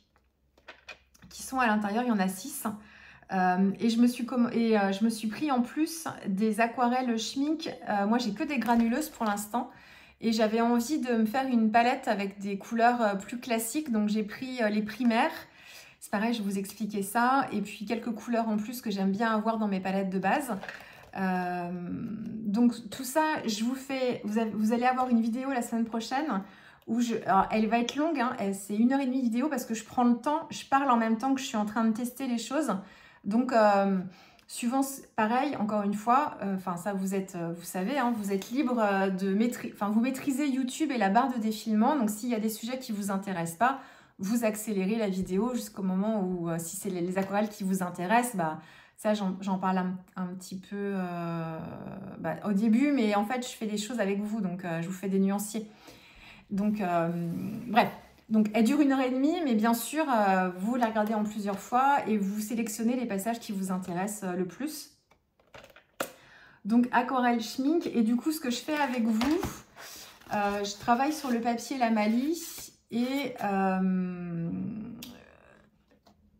qui sont à l'intérieur, il y en a 6. Et je me suis pris en plus des aquarelles Schmincke. Moi, j'ai que des granuleuses pour l'instant. Et j'avais envie de me faire une palette avec des couleurs plus classiques. Donc, j'ai pris les primaires. C'est pareil, je vais vous expliquer ça. Et puis, quelques couleurs en plus que j'aime bien avoir dans mes palettes de base. Donc, tout ça, je vous fais... Vous allez avoir une vidéo la semaine prochaine où alors, elle va être longue, hein, c'est 1h30 de vidéo parce que je prends le temps, je parle en même temps que je suis en train de tester les choses. Donc, suivant, pareil, encore une fois, ça vous savez, hein, vous êtes libre de maîtriser, vous maîtrisez YouTube et la barre de défilement. Donc, s'il y a des sujets qui ne vous intéressent pas, vous accélérez la vidéo jusqu'au moment où, si c'est les aquarelles qui vous intéressent, bah, ça, j'en parle un petit peu au début, mais en fait, je fais des choses avec vous, donc je vous fais des nuanciers. Donc, bref, donc elle dure 1h30, mais bien sûr, vous la regardez en plusieurs fois et vous sélectionnez les passages qui vous intéressent le plus. Donc, aquarelle Schmincke, et du coup, ce que je fais avec vous, je travaille sur le papier Lamalie et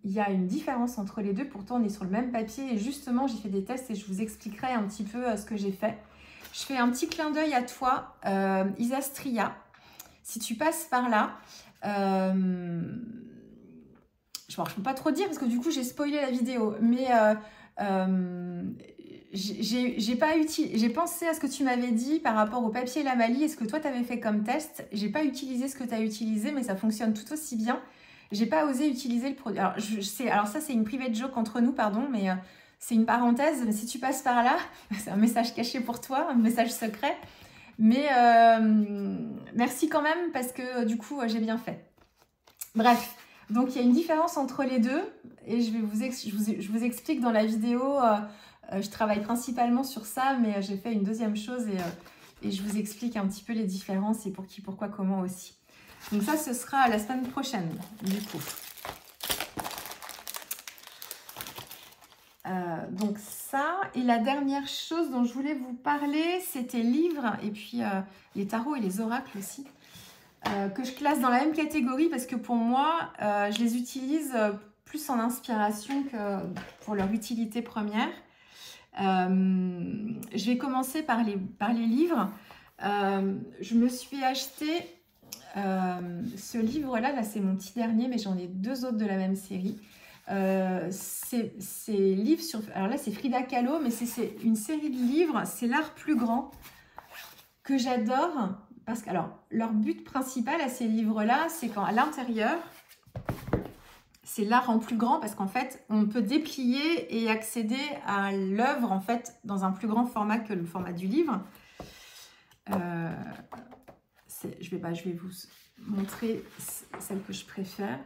il y a une différence entre les deux. Pourtant, on est sur le même papier et justement, j'ai fait des tests et je vous expliquerai un petit peu ce que j'ai fait. Je fais un petit clin d'œil à toi, Isastria. Si tu passes par là, je ne peux pas trop dire parce que du coup, j'ai spoilé la vidéo. Mais j'ai pensé à ce que tu m'avais dit par rapport au papier Lamalie et ce que toi, tu avais fait comme test. Je n'ai pas utilisé ce que tu as utilisé, mais ça fonctionne tout aussi bien. Je n'ai pas osé utiliser le produit. Alors ça, c'est une private joke entre nous, pardon, mais c'est une parenthèse, mais si tu passes par là, c'est un message caché pour toi, un message secret. Mais merci quand même parce que du coup, j'ai bien fait. Bref, donc il y a une différence entre les deux et je vous explique dans la vidéo. Je travaille principalement sur ça, mais j'ai fait une deuxième chose et je vous explique un petit peu les différences et pour qui, pourquoi, comment aussi. Donc ça, ce sera la semaine prochaine, du coup. Donc ça, et la dernière chose dont je voulais vous parler, c'était livres et puis les tarots et les oracles aussi, que je classe dans la même catégorie parce que pour moi, je les utilise plus en inspiration que pour leur utilité première. Je vais commencer par les livres. Je me suis acheté ce livre-là, là c'est mon petit dernier, mais j'en ai 2 autres de la même série. C'est livres sur... Alors là, c'est Frida Kahlo, mais c'est une série de livres. C'est l'art plus grand que j'adore. Parce que, alors, leur but principal à ces livres-là, c'est quand à l'intérieur, c'est l'art en plus grand parce qu'en fait, on peut déplier et accéder à l'œuvre en fait dans un plus grand format que le format du livre. Je vais vous montrer celle que je préfère.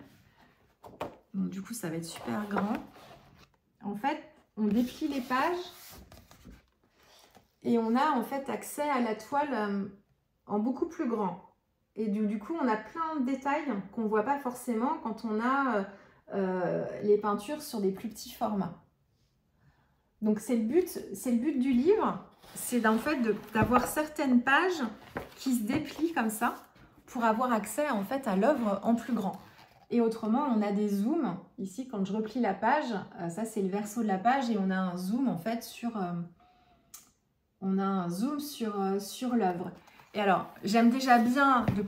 Donc, du coup, ça va être super grand. En fait, on déplie les pages et on a en fait accès à la toile en beaucoup plus grand. Et du coup, on a plein de détails qu'on ne voit pas forcément quand on a les peintures sur des plus petits formats. Donc, c'est le but du livre, c'est en fait d'avoir certaines pages qui se déplient comme ça pour avoir accès en fait à l'œuvre en plus grand. Et autrement, on a des zooms. Ici, quand je replie la page, ça c'est le verso de la page et on a un zoom en fait sur l'œuvre. Et alors, j'aime déjà bien de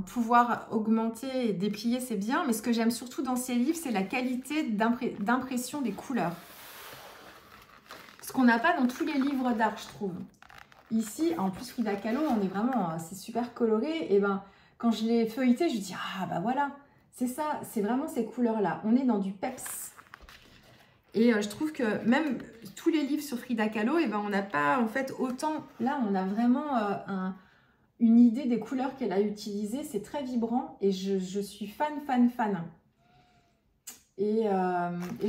pouvoir augmenter et déplier, c'est bien, mais ce que j'aime surtout dans ces livres, c'est la qualité d'impression des couleurs. Ce qu'on n'a pas dans tous les livres d'art, je trouve. Ici, en plus, Frida Kahlo, on est vraiment, c'est super coloré. Et ben, quand je l'ai feuilleté, je me dis, ah bah voilà, c'est ça, c'est vraiment ces couleurs-là. On est dans du peps. Et je trouve que même tous les livres sur Frida Kahlo, et ben, on n'a pas en fait autant. Là, on a vraiment une idée des couleurs qu'elle a utilisées. C'est très vibrant et je suis fan. Et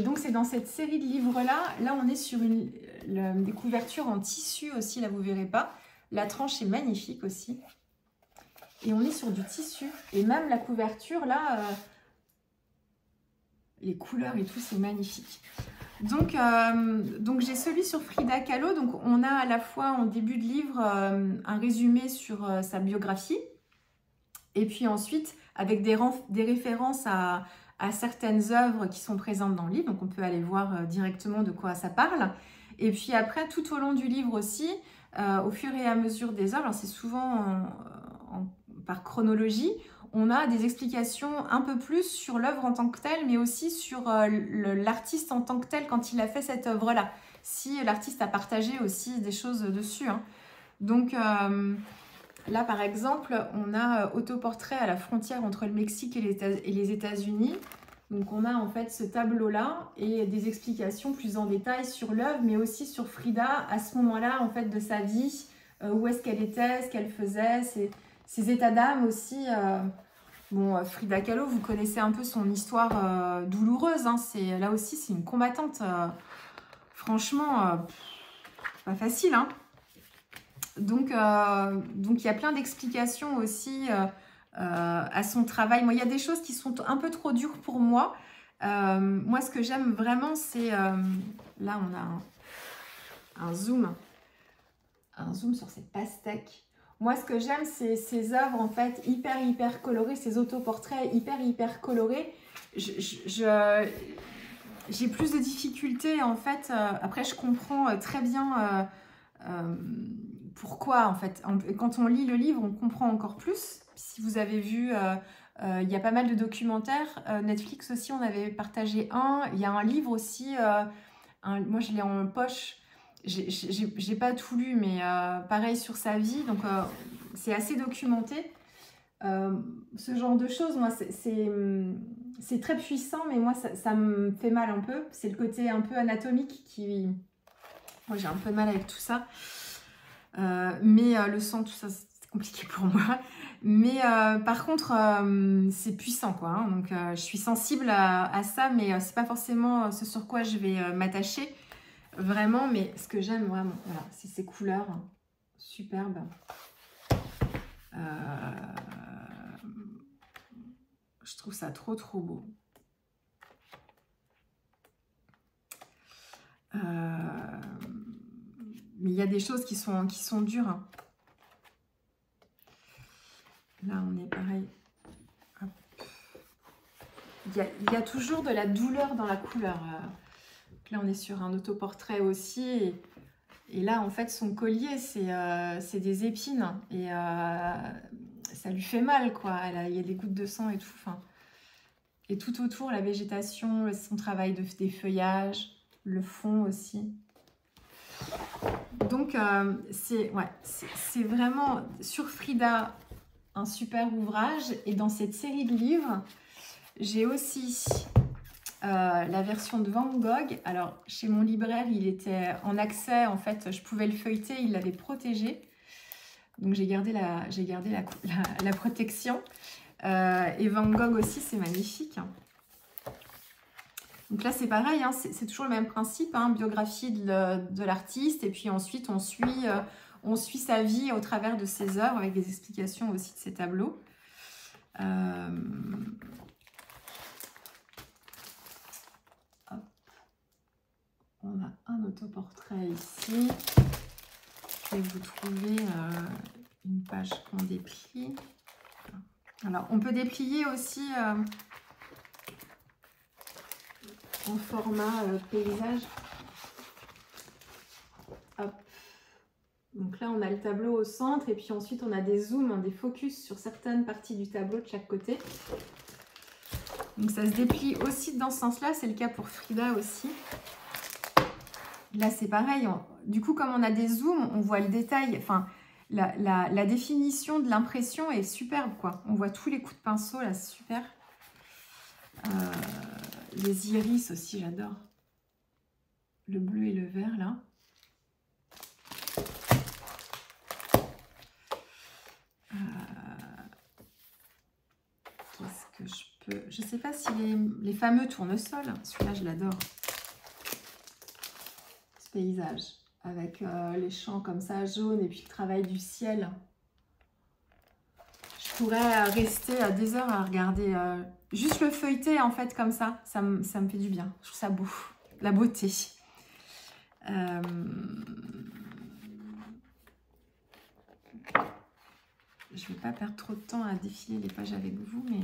donc, c'est dans cette série de livres-là. Là, on est sur des couvertures en tissu aussi. Là, vous ne verrez pas. La tranche est magnifique aussi. Et on est sur du tissu. Et même la couverture, là, les couleurs et tout, c'est magnifique. Donc j'ai celui sur Frida Kahlo. Donc, on a à la fois en début de livre un résumé sur sa biographie. Et puis ensuite, avec des références à certaines œuvres qui sont présentes dans le livre. Donc, on peut aller voir directement de quoi ça parle. Et puis après, tout au long du livre aussi, au fur et à mesure des œuvres, c'est souvent par chronologie, on a des explications un peu plus sur l'œuvre en tant que telle, mais aussi sur l'artiste en tant que tel quand il a fait cette œuvre-là. Si l'artiste a partagé aussi des choses dessus. Hein. Donc là, par exemple, on a autoportrait à la frontière entre le Mexique et les États-Unis. Donc, on a en fait ce tableau-là et des explications plus en détail sur l'œuvre, mais aussi sur Frida à ce moment-là en fait de sa vie, où est-ce qu'elle était, ce qu'elle faisait, ses états d'âme aussi. Bon, Frida Kahlo, vous connaissez un peu son histoire douloureuse. Hein, là aussi, c'est une combattante. Franchement, pas facile. Hein. Donc, il y a plein d'explications aussi à son travail. Moi, il y a des choses qui sont un peu trop dures pour moi. Moi, ce que j'aime vraiment, c'est... là, on a un zoom sur cette pastèque. Moi, ce que j'aime, c'est ces œuvres, en fait, hyper colorées, ces autoportraits hyper colorés. J'ai plus de difficultés, en fait. Après, je comprends très bien pourquoi, en fait. Quand on lit le livre, on comprend encore plus. Si vous avez vu, il y a pas mal de documentaires. Netflix aussi, on avait partagé un. Il y a un livre aussi. Moi, je l'ai en poche. J'ai pas tout lu, mais pareil sur sa vie. Donc, c'est assez documenté. Ce genre de choses, moi, c'est très puissant, mais moi, ça me fait mal un peu. C'est le côté un peu anatomique qui... Moi, j'ai un peu de mal avec tout ça. Mais le sang, tout ça, c'est compliqué pour moi. Mais par contre, c'est puissant, quoi. Hein. Donc, je suis sensible à ça, mais c'est pas forcément ce sur quoi je vais m'attacher. Vraiment, mais ce que j'aime vraiment, voilà, c'est ces couleurs superbes. Je trouve ça trop, trop beau. Mais il y a des choses qui sont dures. Hein. Là, on est pareil. Hop. Il y a toujours de la douleur dans la couleur. Là, on est sur un autoportrait aussi. Et là, en fait, son collier, c'est des épines. Et ça lui fait mal, quoi. Il y a des gouttes de sang et tout. Enfin, et tout autour, la végétation, son travail des feuillages, le fond aussi. Donc, c'est vraiment, sur Frida, un super ouvrage. Et dans cette série de livres, j'ai aussi la version de Van Gogh. Alors, chez mon libraire, il était en accès. En fait, je pouvais le feuilleter. Il l'avait protégé. Donc, j'ai gardé la protection. Et Van Gogh aussi, c'est magnifique. Donc là, c'est pareil, hein, c'est toujours le même principe, hein, biographie de l'artiste. Et puis ensuite, on suit sa vie au travers de ses œuvres, avec des explications aussi de ses tableaux. Hop. On a un autoportrait ici. Je vais vous trouver une page qu'on déplie. Alors, on peut déplier aussi en format paysage. Hop. Donc là, on a le tableau au centre et puis ensuite, on a des zooms, hein, des focus sur certaines parties du tableau de chaque côté. Donc ça se déplie aussi dans ce sens-là. C'est le cas pour Frida aussi. Là, c'est pareil. Du coup, comme on a des zooms, on voit le détail. Enfin, la définition de l'impression est superbe, quoi. On voit tous les coups de pinceau, là, c'est super. Les iris aussi, j'adore. Le bleu et le vert, là. Qu'est-ce que je peux... Je ne sais pas si les fameux tournesols, celui-là, je l'adore. Ce paysage, avec les champs comme ça, jaunes, et puis le travail du ciel. Je pourrais rester des heures à regarder... juste le feuilleter, en fait, comme ça. Ça me fait du bien. Je trouve ça beau. La beauté. Je ne vais pas perdre trop de temps à défiler les pages avec vous, mais...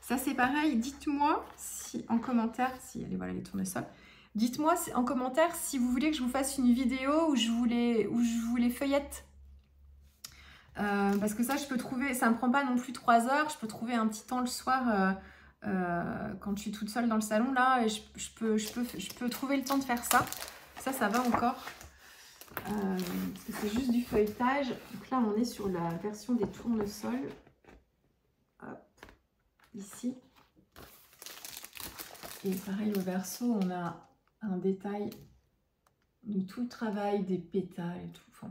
Ça, c'est pareil. Dites-moi si en commentaire... Si, allez, voilà les tournesols. Dites-moi en commentaire si vous voulez que je vous fasse une vidéo où je vous les feuillette. Parce que ça, je peux trouver... Ça ne me prend pas non plus 3 heures. Je peux trouver un petit temps le soir... quand je suis toute seule dans le salon, là, et je peux trouver le temps de faire ça. Ça va encore. Parce que c'est juste du feuilletage. Donc là, on est sur la version des tournesols. Hop, ici. Et pareil, au verso, on a un détail de tout le travail des pétales et tout. Enfin,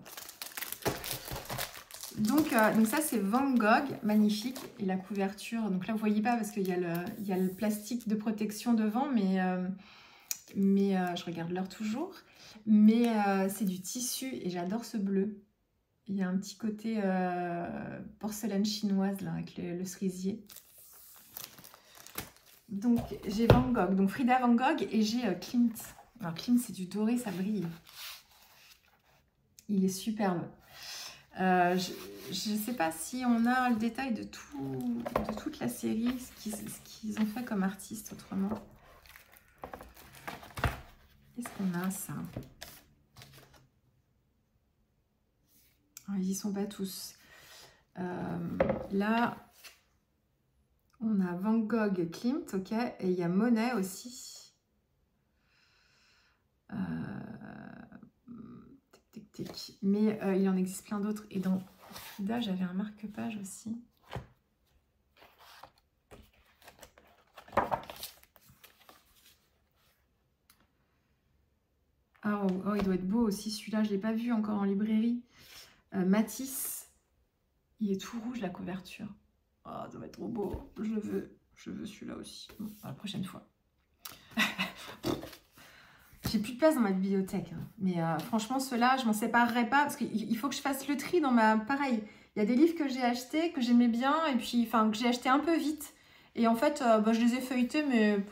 donc ça, c'est Van Gogh, magnifique. Et la couverture, donc là, vous voyez pas parce qu'il y a le plastique de protection devant, mais je regarde l'heure toujours. Mais c'est du tissu et j'adore ce bleu. Il y a un petit côté porcelaine chinoise, là, avec le cerisier. Donc, j'ai Van Gogh, donc Frida Van Gogh, et j'ai Klimt. Alors, Klimt, c'est du doré, ça brille. Il est superbe. Je ne sais pas si on a le détail de toute la série, ce qu'ils ont fait comme artistes autrement. Est-ce qu'on a ça? Ils n'y sont pas tous. Là, on a Van Gogh, Klimt, ok, et il y a Monet aussi. Mais il en existe plein d'autres. Et dans Frida, j'avais un marque-page aussi. Ah, oh, oh, il doit être beau aussi, celui-là, je ne l'ai pas vu encore en librairie. Matisse, il est tout rouge la couverture. Oh, ça va être trop beau, je veux celui-là aussi. Bon, la prochaine fois. J'ai plus de place dans ma bibliothèque, hein. Mais franchement, ceux-là, je m'en séparerai pas parce qu'il faut que je fasse le tri dans ma... Pareil, il y a des livres que j'ai achetés, que j'aimais bien, et puis, enfin, que j'ai acheté un peu vite. Et en fait, bah, je les ai feuilletés, mais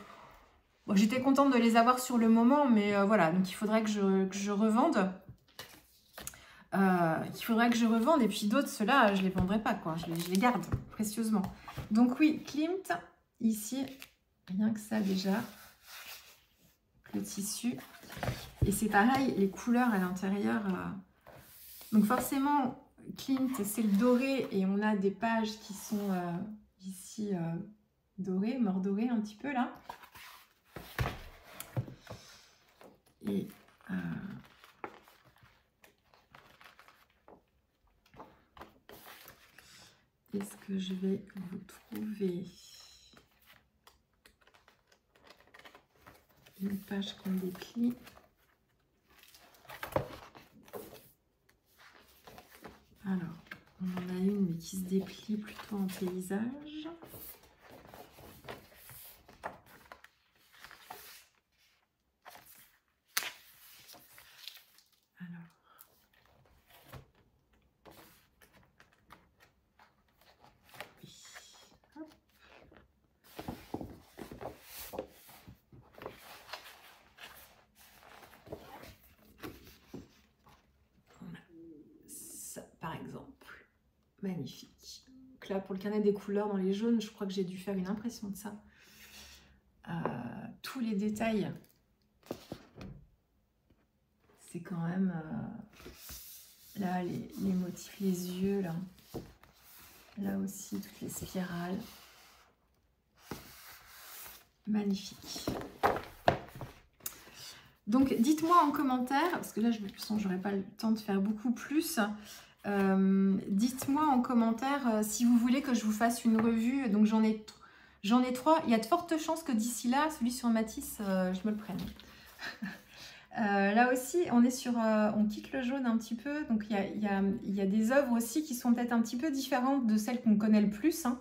bon, j'étais contente de les avoir sur le moment, mais voilà, donc il faudrait que je revende. Et puis d'autres, ceux-là, je les vendrai pas, quoi. Je les garde précieusement. Donc oui, Klimt, ici, rien que ça déjà. Le tissu. Et c'est pareil, les couleurs à l'intérieur. Donc forcément, Klimt, c'est le doré et on a des pages qui sont ici dorées, mordorées un petit peu là. Et est-ce que je vais vous trouver une page qu'on déplie? Alors, on en a une mais qui se déplie plutôt en paysage. Alors, oui. Hop. Ça, par exemple, magnifique. Donc là, pour le carnet des couleurs dans les jaunes, je crois que j'ai dû faire une impression de ça. Tous les détails, c'est quand même là les motifs, les yeux là aussi toutes les spirales, magnifique. Donc dites-moi en commentaire, parce que là je sens que j'aurai pas le temps de faire beaucoup plus. Dites-moi en commentaire si vous voulez que je vous fasse une revue. Donc j'en ai 3. Il y a de fortes chances que d'ici là, celui sur Matisse, je me le prenne. Là aussi, on est sur, on quitte le jaune un petit peu. Donc il y a des œuvres aussi qui sont peut-être un petit peu différentes de celles qu'on connaît le plus, hein,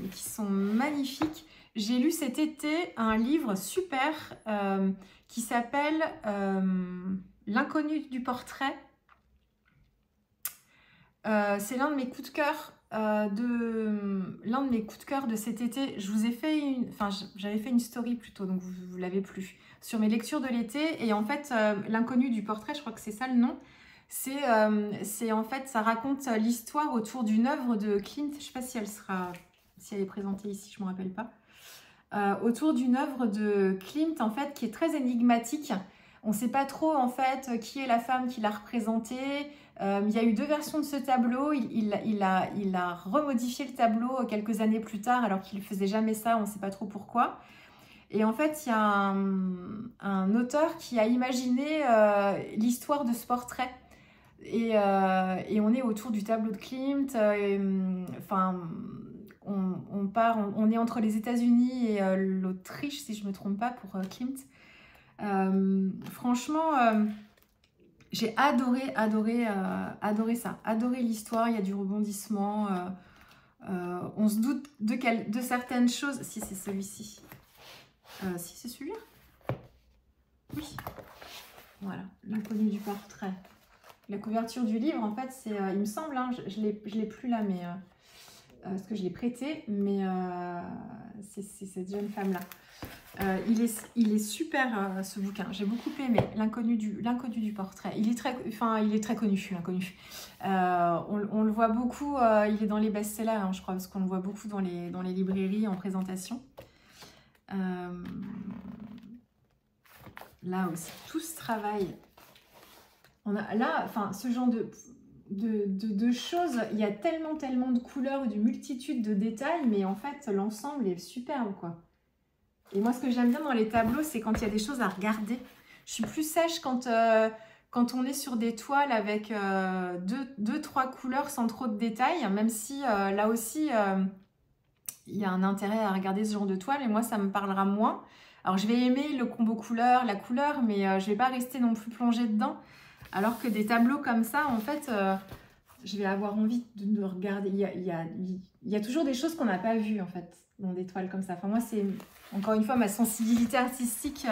et qui sont magnifiques. J'ai lu cet été un livre super qui s'appelle L'inconnu du portrait. C'est l'un de mes coups de cœur de cet été. Je vous ai fait j'avais fait une story plutôt, donc vous l'avez plus, sur mes lectures de l'été. Et en fait, l'inconnu du portrait, je crois que c'est ça le nom. C'est en fait, ça raconte l'histoire autour d'une œuvre de Klimt. Je ne sais pas si elle est présentée ici, je ne me rappelle pas. Autour d'une œuvre de Klimt, en fait, qui est très énigmatique. On ne sait pas trop, en fait, qui est la femme qui l'a représentée. Il y a eu 2 versions de ce tableau. Il a remodifié le tableau quelques années plus tard, alors qu'il ne faisait jamais ça, on ne sait pas trop pourquoi. Et en fait, il y a un auteur qui a imaginé l'histoire de ce portrait. Et on est autour du tableau de Klimt. On est entre les États-Unis et l'Autriche, si je ne me trompe pas, pour Klimt. Franchement, j'ai adoré ça, adoré l'histoire. Il y a du rebondissement. On se doute de certaines choses. Si c'est celui-ci. Si c'est celui-là. Oui. Voilà, l'inconnu du portrait. La couverture du livre, en fait, c'est, il me semble, hein, je l'ai plus là, mais parce que je l'ai prêté, mais c'est cette jeune femme-là. Il est super ce bouquin, j'ai beaucoup aimé, l'inconnu du portrait. Il est très connu, l'inconnu. On le voit beaucoup, il est dans les best-sellers, hein, je crois, parce qu'on le voit beaucoup dans les librairies en présentation. Là aussi, tout ce travail. On a là, ce genre de choses, il y a tellement de couleurs, de multitudes de détails, mais en fait, l'ensemble est superbe, quoi. Et moi, ce que j'aime bien dans les tableaux, c'est quand il y a des choses à regarder. Je suis plus sèche quand on est sur des toiles avec 2-3 couleurs sans trop de détails, même si là aussi, il y a un intérêt à regarder ce genre de toile, et moi ça me parlera moins. Alors je vais aimer le combo couleur, la couleur, mais je vais pas rester non plus plongée dedans. Alors que des tableaux comme ça, en fait, je vais avoir envie de regarder. Il y a toujours des choses qu'on n'a pas vues, en fait, dans des toiles comme ça. Enfin, moi, c'est, encore une fois, ma sensibilité artistique.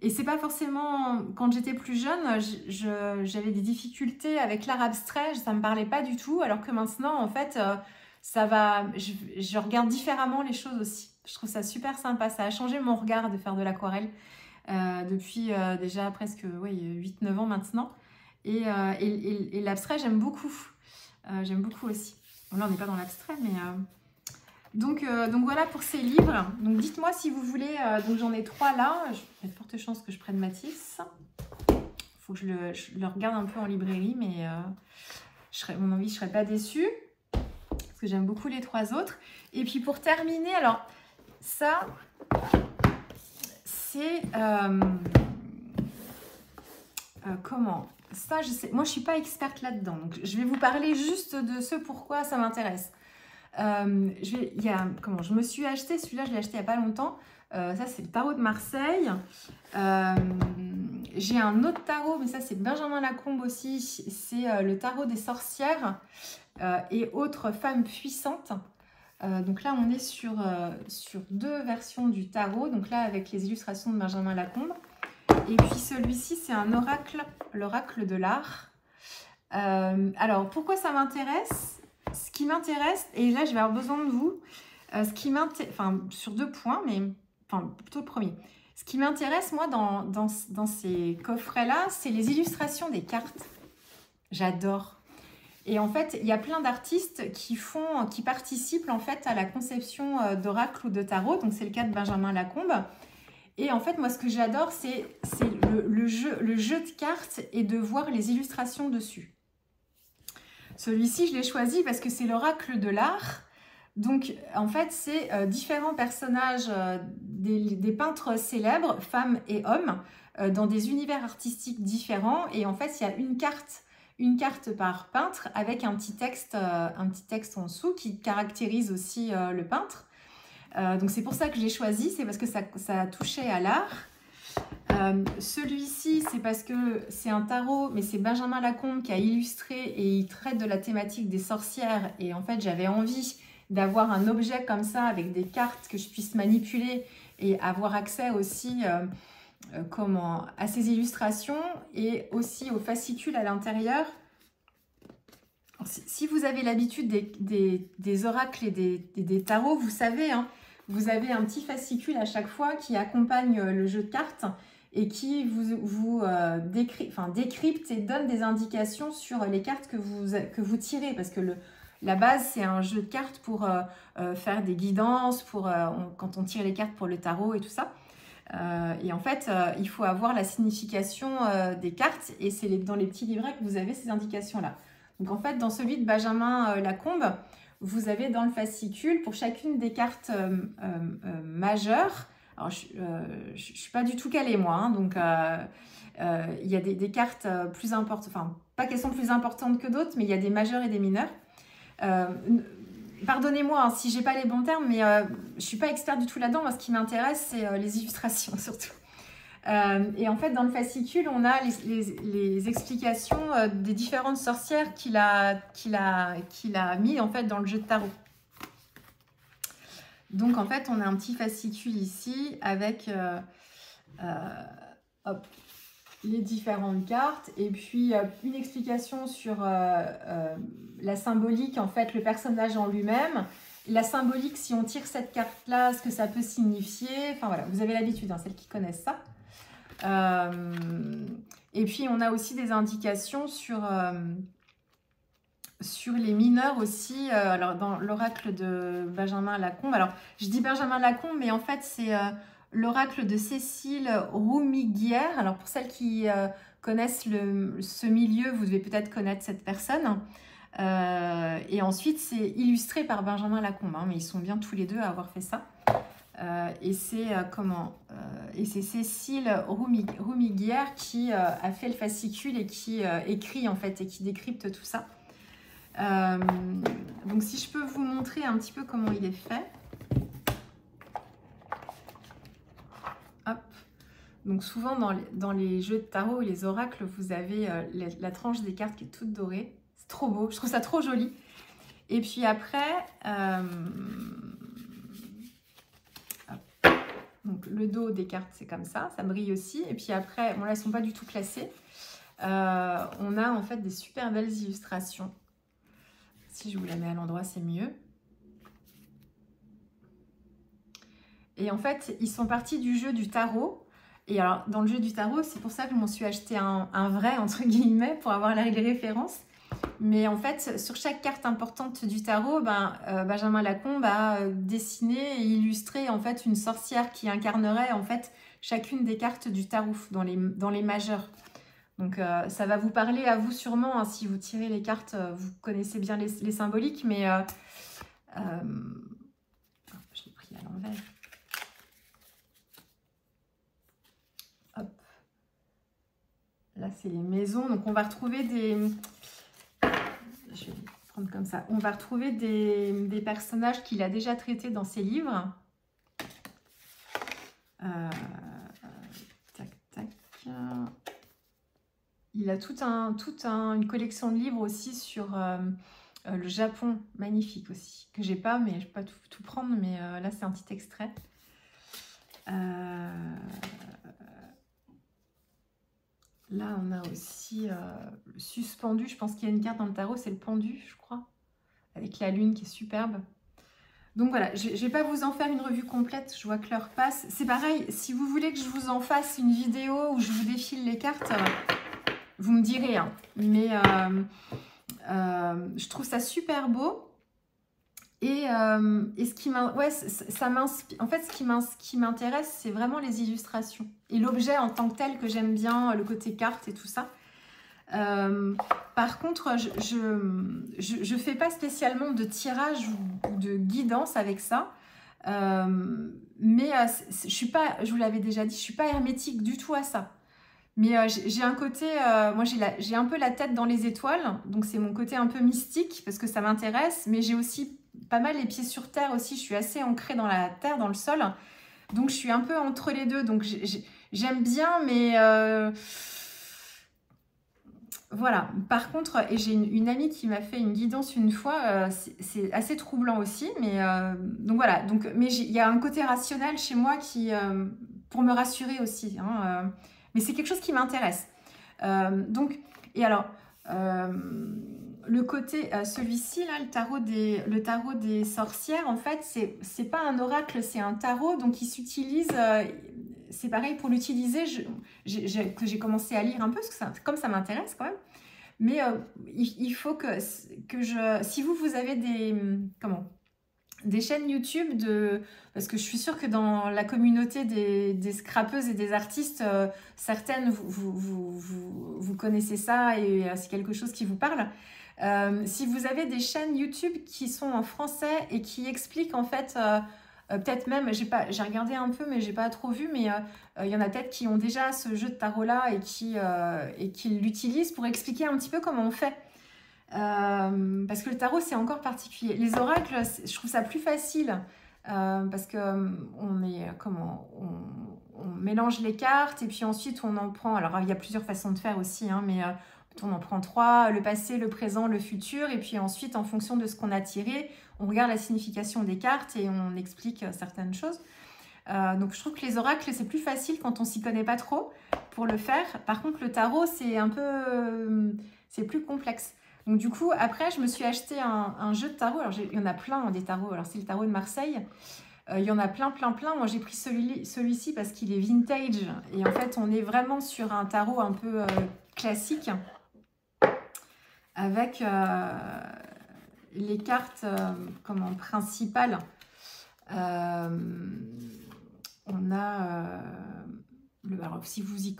Et c'est pas forcément... Quand j'étais plus jeune, j'avais des difficultés avec l'art abstrait. Ça me parlait pas du tout. Alors que maintenant, en fait, ça va... Je regarde différemment les choses aussi. Je trouve ça super sympa. Ça a changé mon regard de faire de l'aquarelle depuis déjà presque 8-9 ans maintenant. Et l'abstrait, j'aime beaucoup. J'aime beaucoup aussi. Bon, là, on n'est pas dans l'abstrait, mais... Donc voilà pour ces livres. Donc dites-moi si vous voulez. Donc j'en ai 3 là. Il y a de fortes chances que je prenne Matisse. Il faut que je le regarde un peu en librairie, mais mon envie, je ne serais pas déçue. Parce que j'aime beaucoup les 3 autres. Et puis pour terminer, alors ça, c'est... comment ça, je sais. Moi, je ne suis pas experte là-dedans. Donc je vais vous parler juste de ce pourquoi ça m'intéresse. Je me suis acheté, celui-là je l'ai acheté il n'y a pas longtemps, ça c'est le tarot de Marseille. J'ai un autre tarot, mais ça c'est Benjamin Lacombe aussi, c'est le tarot des sorcières et autres femmes puissantes. Donc là on est sur 2 versions du tarot, donc là avec les illustrations de Benjamin Lacombe. Et puis celui-ci c'est un oracle, l'oracle de l'art. Alors pourquoi ça m'intéresse? Ce qui m'intéresse, et là je vais avoir besoin de vous, sur 2 points, mais plutôt le premier. Ce qui m'intéresse moi dans ces coffrets-là, c'est les illustrations des cartes. J'adore. Et en fait, il y a plein d'artistes qui participent en fait à la conception d'oracle ou de tarot. Donc c'est le cas de Benjamin Lacombe. Et en fait, moi ce que j'adore, c'est le jeu de cartes et de voir les illustrations dessus. Celui-ci, je l'ai choisi parce que c'est l'oracle de l'art. Donc, en fait, c'est différents personnages, des peintres célèbres, femmes et hommes, dans des univers artistiques différents. Et en fait, il y a une carte par peintre avec un petit texte en dessous qui caractérise aussi le peintre. Donc, c'est pour ça que j'ai choisi, c'est parce que ça a touché à l'art. Celui-ci, c'est parce que c'est un tarot, mais c'est Benjamin Lacombe qui a illustré et il traite de la thématique des sorcières. Et en fait, j'avais envie d'avoir un objet comme ça avec des cartes que je puisse manipuler et avoir accès aussi à ces illustrations et aussi aux fascicules à l'intérieur. Si vous avez l'habitude des oracles et des tarots, vous savez, hein, vous avez un petit fascicule à chaque fois qui accompagne le jeu de cartes et qui vous décrypte et donne des indications sur les cartes que vous tirez. Parce que la base, c'est un jeu de cartes pour faire des guidances, quand on tire les cartes pour le tarot et tout ça. Et en fait, il faut avoir la signification des cartes et c'est dans les petits livrets que vous avez ces indications-là. Donc en fait, dans celui de Benjamin Lacombe, vous avez dans le fascicule, pour chacune des cartes majeures, alors je ne suis pas du tout calée moi, hein, donc il y a des cartes plus importantes, enfin pas qu'elles sont plus importantes que d'autres, mais il y a des majeures et des mineures. Pardonnez-moi hein, si j'ai pas les bons termes, mais je ne suis pas experte du tout là-dedans. Moi, ce qui m'intéresse, c'est les illustrations surtout. Et en fait, dans le fascicule, on a les explications des différentes sorcières qu'il a mis en fait dans le jeu de tarot. Donc en fait, on a un petit fascicule ici avec les différentes cartes et puis une explication sur la symbolique, en fait, le personnage en lui-même. La symbolique, si on tire cette carte-là, ce que ça peut signifier. Enfin voilà, vous avez l'habitude, hein, celles qui connaissent ça. Et puis on a aussi des indications sur les mineurs aussi, alors dans l'oracle de Benjamin Lacombe. Alors je dis Benjamin Lacombe, mais en fait c'est l'oracle de Cécile Roumiguière. Alors pour celles qui connaissent ce milieu, vous devez peut-être connaître cette personne. Et ensuite c'est illustré par Benjamin Lacombe, hein, mais ils sont bien tous les deux à avoir fait ça. Et c'est Cécile Roumiguière qui a fait le fascicule et qui écrit en fait et qui décrypte tout ça. Donc si je peux vous montrer un petit peu comment il est fait. Donc souvent dans les jeux de tarot et les oracles, vous avez la tranche des cartes qui est toute dorée. C'est trop beau, je trouve ça trop joli. Et puis après, donc le dos des cartes c'est comme ça brille aussi. Et puis après, bon là elles ne sont pas du tout classées. On a en fait des super belles illustrations. Si je vous la mets à l'endroit, c'est mieux. Et en fait, ils sont partis du jeu du tarot. Et alors, dans le jeu du tarot, c'est pour ça que je m'en suis acheté un vrai, entre guillemets, pour avoir les références. Mais en fait, sur chaque carte importante du tarot, Benjamin Lacombe a dessiné et illustré en fait une sorcière qui incarnerait en fait chacune des cartes du tarot dans les majeurs. Donc ça va vous parler à vous sûrement, hein, si vous tirez les cartes, vous connaissez bien les symboliques, mais je l'ai pris à l'envers. Hop. Là c'est les maisons, donc on va retrouver des... Je vais prendre comme ça. On va retrouver des personnages qu'il a déjà traités dans ses livres. Tac, tac. Il a une collection de livres aussi sur le Japon, magnifique aussi, que j'ai pas, mais je ne peux pas tout prendre, mais là c'est un petit extrait. Là on a aussi le suspendu, je pense qu'il y a une carte dans le tarot, c'est le pendu, je crois, avec la lune qui est superbe. Donc voilà, je ne vais pas vous en faire une revue complète, je vois que l'heure passe. C'est pareil, si vous voulez que je vous en fasse une vidéo où je vous défile les cartes, vous me direz, hein. Mais je trouve ça super beau. Et ce qui m'inspire, en fait, ce qui m'intéresse, c'est vraiment les illustrations. Et l'objet en tant que tel que j'aime bien, le côté carte et tout ça. Par contre, je fais pas spécialement de tirage ou de guidance avec ça. Mais je suis pas, je vous l'avais déjà dit, je suis pas hermétique du tout à ça. Mais j'ai un côté, moi j'ai un peu la tête dans les étoiles, donc c'est mon côté un peu mystique parce que ça m'intéresse, mais j'ai aussi pas mal les pieds sur terre aussi, je suis assez ancrée dans la terre, dans le sol, donc je suis un peu entre les deux, donc j'aime bien, mais voilà. Par contre, et j'ai une amie qui m'a fait une guidance une fois, c'est assez troublant aussi, mais donc voilà, mais il y a un côté rationnel chez moi qui, pour me rassurer aussi, hein, mais c'est quelque chose qui m'intéresse. Et alors, le côté, celui-ci, là, le tarot des sorcières, en fait, c'est pas un oracle, c'est un tarot, donc il s'utilise, c'est pareil pour l'utiliser, que j'ai commencé à lire un peu, parce que comme ça m'intéresse quand même, mais il faut que si vous avez des chaînes YouTube parce que je suis sûre que dans la communauté des scrapeuses et des artistes, certaines, vous connaissez ça et c'est quelque chose qui vous parle. Si vous avez des chaînes YouTube qui sont en français et qui expliquent en fait, peut-être même, j'ai regardé un peu mais j'ai pas trop vu, mais il y en a peut-être qui ont déjà ce jeu de tarot là et qui l'utilisent pour expliquer un petit peu comment on fait. Parce que le tarot c'est encore particulier. Les oracles, je trouve ça plus facile parce que on mélange les cartes et puis ensuite on en prend. Alors il y a plusieurs façons de faire aussi, hein, mais on en prend 3, le passé, le présent, le futur, et puis ensuite en fonction de ce qu'on a tiré, on regarde la signification des cartes et on explique certaines choses. Donc je trouve que les oracles c'est plus facile quand on s'y connaît pas trop pour le faire. Par contre le tarot c'est un peu c'est plus complexe. Donc du coup, après, je me suis acheté un jeu de tarot. Alors, il y en a plein des tarots. Alors, c'est le tarot de Marseille. Il y en a plein. Moi, j'ai pris celui-ci parce qu'il est vintage. Et en fait, on est vraiment sur un tarot un peu classique. Avec les cartes principales. On a... alors, si vous y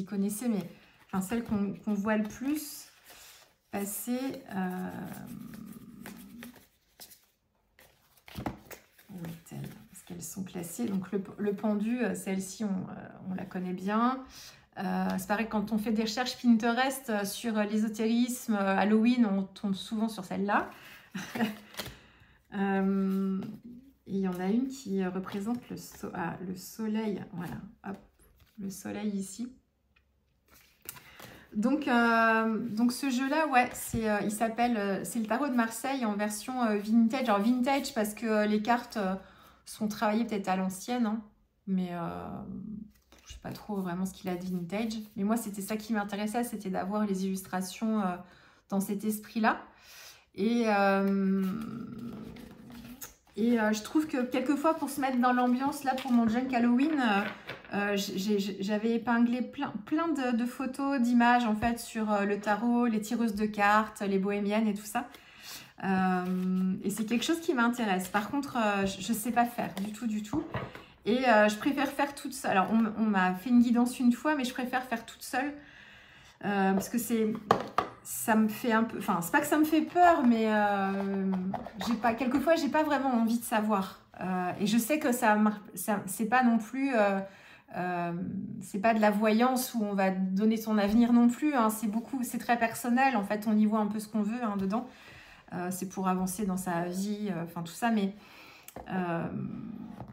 connaissez, mais enfin, celle qu'on voit le plus... passer où est-elle? Parce qu'elles sont classées. Donc le pendu, celle-ci on la connaît bien. C'est pareil, quand on fait des recherches Pinterest sur l'ésotérisme, Halloween, on tombe souvent sur celle-là. Il y en a une qui représente le soleil. Voilà, hop, le soleil ici. Donc ce jeu-là, ouais, il s'appelle, c'est le tarot de Marseille en version vintage. Alors vintage parce que les cartes sont travaillées peut-être à l'ancienne, hein, mais je sais pas trop vraiment ce qu'il a de vintage. Mais moi, c'était ça qui m'intéressait, c'était d'avoir les illustrations dans cet esprit-là. Et je trouve que quelquefois, pour se mettre dans l'ambiance, là, pour mon junk Halloween, j'avais épinglé plein de photos, d'images, en fait, sur le tarot, les tireuses de cartes, les bohémiennes et tout ça. Et c'est quelque chose qui m'intéresse. Par contre, je ne sais pas faire du tout. Et je préfère faire toute seule. Alors, on m'a fait une guidance une fois, mais je préfère faire toute seule. Parce que ça me fait un peu... Enfin, c'est pas que ça me fait peur, mais quelquefois, j'ai pas vraiment envie de savoir. Et je sais que c'est pas non plus... c'est pas de la voyance où on va donner son avenir non plus. Hein. C'est très personnel. En fait, on y voit un peu ce qu'on veut dedans. C'est pour avancer dans sa vie, enfin tout ça. Mais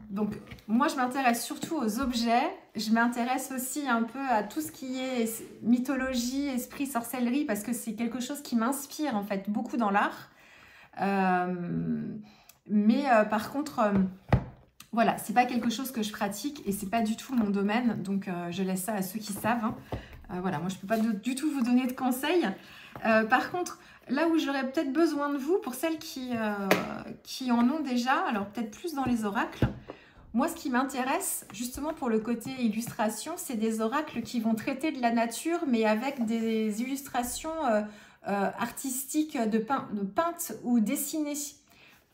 donc, moi, je m'intéresse surtout aux objets. Je m'intéresse aussi un peu à tout ce qui est mythologie, esprit, sorcellerie, parce que c'est quelque chose qui m'inspire, en fait, beaucoup dans l'art. Mais par contre, voilà, c'est pas quelque chose que je pratique et c'est pas du tout mon domaine. Donc, je laisse ça à ceux qui savent. Hein. Voilà, moi, je peux pas du tout vous donner de conseils. Par contre, là où j'aurais peut-être besoin de vous, pour celles qui en ont déjà, alors peut-être plus dans les oracles, moi, ce qui m'intéresse, justement pour le côté illustration, c'est des oracles qui vont traiter de la nature, mais avec des illustrations artistiques de peintes ou dessinées.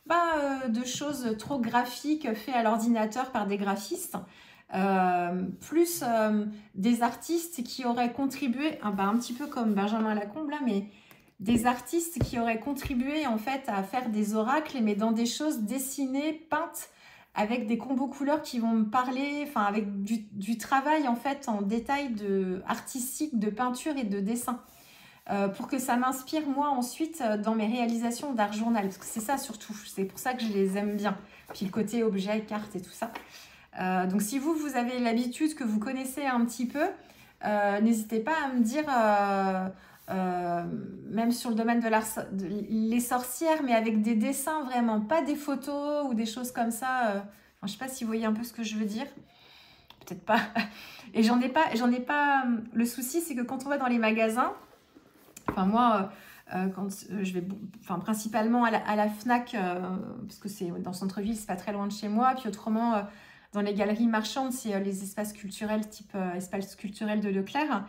Pas de choses trop graphiques faites à l'ordinateur par des graphistes, plus des artistes qui auraient contribué, un petit peu comme Benjamin Lacombe là, mais des artistes qui auraient contribué en fait à faire des oracles, mais dans des choses dessinées, peintes, avec des combos couleurs qui vont me parler, enfin avec du travail en fait en détail artistique, de peinture et de dessin. Pour que ça m'inspire moi ensuite dans mes réalisations d'art journal, parce que c'est ça surtout, c'est pour ça que je les aime bien. Puis le côté objet, carte et tout ça. Donc si vous avez l'habitude, que vous connaissez un petit peu, n'hésitez pas à me dire, même sur le domaine de l'art, les sorcières, mais avec des dessins vraiment, pas des photos ou des choses comme ça. Enfin, je ne sais pas si vous voyez un peu ce que je veux dire. Peut-être pas. Et j'en ai pas. Le souci, c'est que quand on va dans les magasins, enfin moi, quand je vais, enfin principalement à la Fnac, parce que c'est dans le centre-ville, c'est pas très loin de chez moi. Puis autrement, dans les galeries marchandes, c'est les espaces culturels type espace culturel de Leclerc.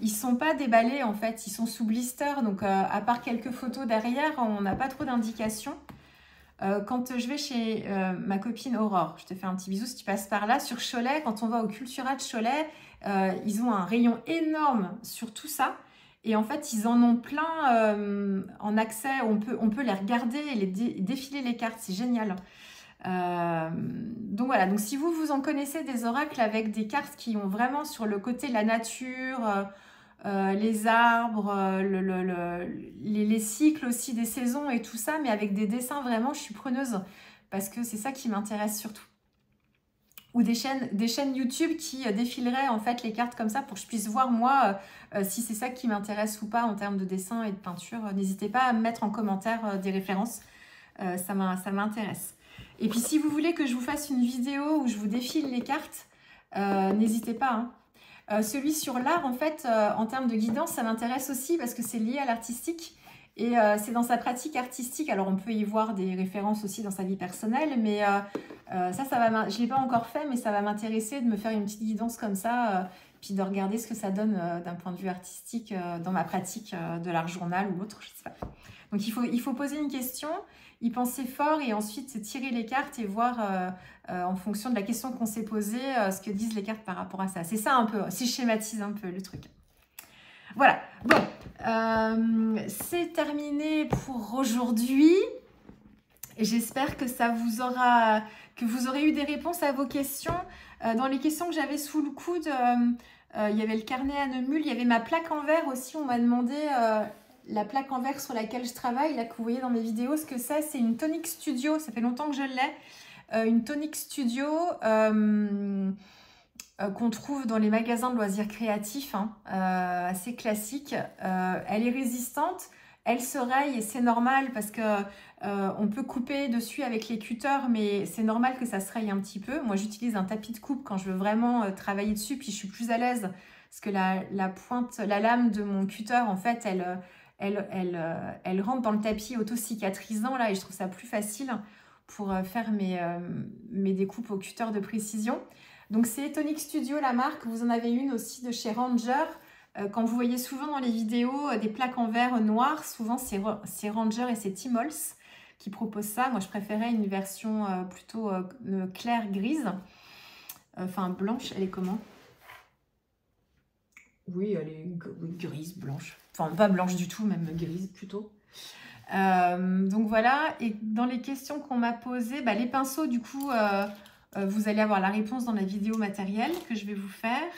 Ils sont pas déballés en fait, ils sont sous blister. Donc à part quelques photos derrière, on n'a pas trop d'indications. Quand je vais chez ma copine Aurore, je te fais un petit bisou si tu passes par là, sur Cholet, quand on va au Cultura de Cholet, ils ont un rayon énorme sur tout ça. Et en fait, ils en ont plein en accès. On peut les regarder et défiler les cartes. C'est génial. Donc voilà. Donc si vous en connaissez des oracles avec des cartes qui ont vraiment sur le côté de la nature, les arbres, les cycles aussi des saisons et tout ça, mais avec des dessins vraiment, je suis preneuse. Parce que c'est ça qui m'intéresse surtout. Ou des chaînes YouTube qui défileraient en fait les cartes comme ça pour que je puisse voir moi si c'est ça qui m'intéresse ou pas en termes de dessin et de peinture. N'hésitez pas à me mettre en commentaire des références, ça m'intéresse. Et puis si vous voulez que je vous fasse une vidéo où je vous défile les cartes, n'hésitez pas. Hein. Celui sur l'art, en fait, en termes de guidance, ça m'intéresse aussi parce que c'est lié à l'artistique. Et c'est dans sa pratique artistique, alors on peut y voir des références aussi dans sa vie personnelle, mais je ne l'ai pas encore fait, mais ça va m'intéresser de me faire une petite guidance comme ça, puis de regarder ce que ça donne d'un point de vue artistique dans ma pratique de l'art journal ou autre, je ne sais pas. Donc il faut poser une question, y penser fort et ensuite tirer les cartes et voir en fonction de la question qu'on s'est posée ce que disent les cartes par rapport à ça. C'est ça un peu, si je schématise un peu le truc. Voilà, bon, c'est terminé pour aujourd'hui. J'espère que que vous aurez eu des réponses à vos questions. Dans les questions que j'avais sous le coude, il y avait le carnet à Neumul, il y avait ma plaque en verre aussi. On m'a demandé la plaque en verre sur laquelle je travaille, là que vous voyez dans mes vidéos, ce que c'est. C'est une Tonic Studio, ça fait longtemps que je l'ai. Une Tonic Studio qu'on trouve dans les magasins de loisirs créatifs, hein, assez classique. Elle est résistante, elle se raye et c'est normal parce que on peut couper dessus avec les cutters, mais c'est normal que ça se raye un petit peu. Moi, j'utilise un tapis de coupe quand je veux vraiment travailler dessus, puis je suis plus à l'aise parce que la pointe, la lame de mon cutter, en fait, elle rentre dans le tapis auto-cicatrisant là, et je trouve ça plus facile pour faire mes découpes au cutter de précision. Donc c'est Tonic Studio la marque, vous en avez une aussi de chez Ranger. Quand vous voyez souvent dans les vidéos des plaques en verre noir, souvent c'est Ranger et c'est Timols qui proposent ça. Moi je préférais une version plutôt claire grise, enfin blanche. Elle est comment? Oui, elle est grise, blanche. Enfin pas blanche du tout, même grise plutôt. Donc voilà, et dans les questions qu'on m'a posées, les pinceaux du coup, vous allez avoir la réponse dans la vidéo matérielle que je vais vous faire.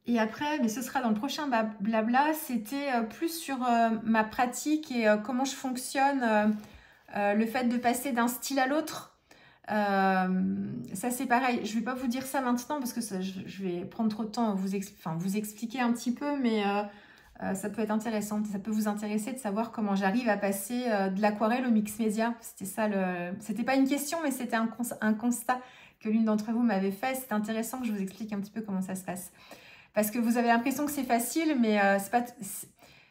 Et après, mais ce sera dans le prochain blabla, c'était plus sur ma pratique et comment je fonctionne, le fait de passer d'un style à l'autre. Ça c'est pareil, je vais pas vous dire ça maintenant parce que ça, je vais prendre trop de temps à vous expliquer un petit peu, mais ça peut être intéressant, ça peut vous intéresser de savoir comment j'arrive à passer de l'aquarelle au mix média. C'était ça c'était pas une question, mais c'était un constat que l'une d'entre vous m'avait fait. C'est intéressant que je vous explique un petit peu comment ça se passe. Parce que vous avez l'impression que c'est facile, mais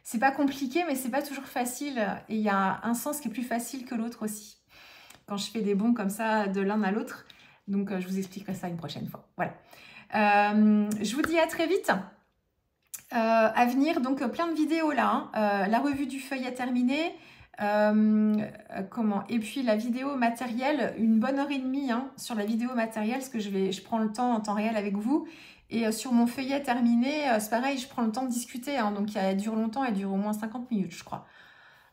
c'est pas compliqué, mais c'est pas toujours facile. Et il y a un sens qui est plus facile que l'autre aussi. Quand je fais des bonds comme ça de l'un à l'autre. Donc je vous expliquerai ça une prochaine fois. Voilà. Je vous dis à très vite. À venir, donc plein de vidéos là, hein. La revue du feuillet terminée, et puis la vidéo matérielle, une bonne heure et demie hein, sur la vidéo matérielle, parce que je prends le temps en temps réel avec vous, et sur mon feuillet terminé, c'est pareil, je prends le temps de discuter, hein, donc elle dure longtemps, elle dure au moins 50 minutes je crois,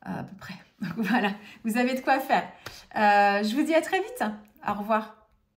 à peu près. Donc voilà, vous avez de quoi faire. Je vous dis à très vite, au revoir.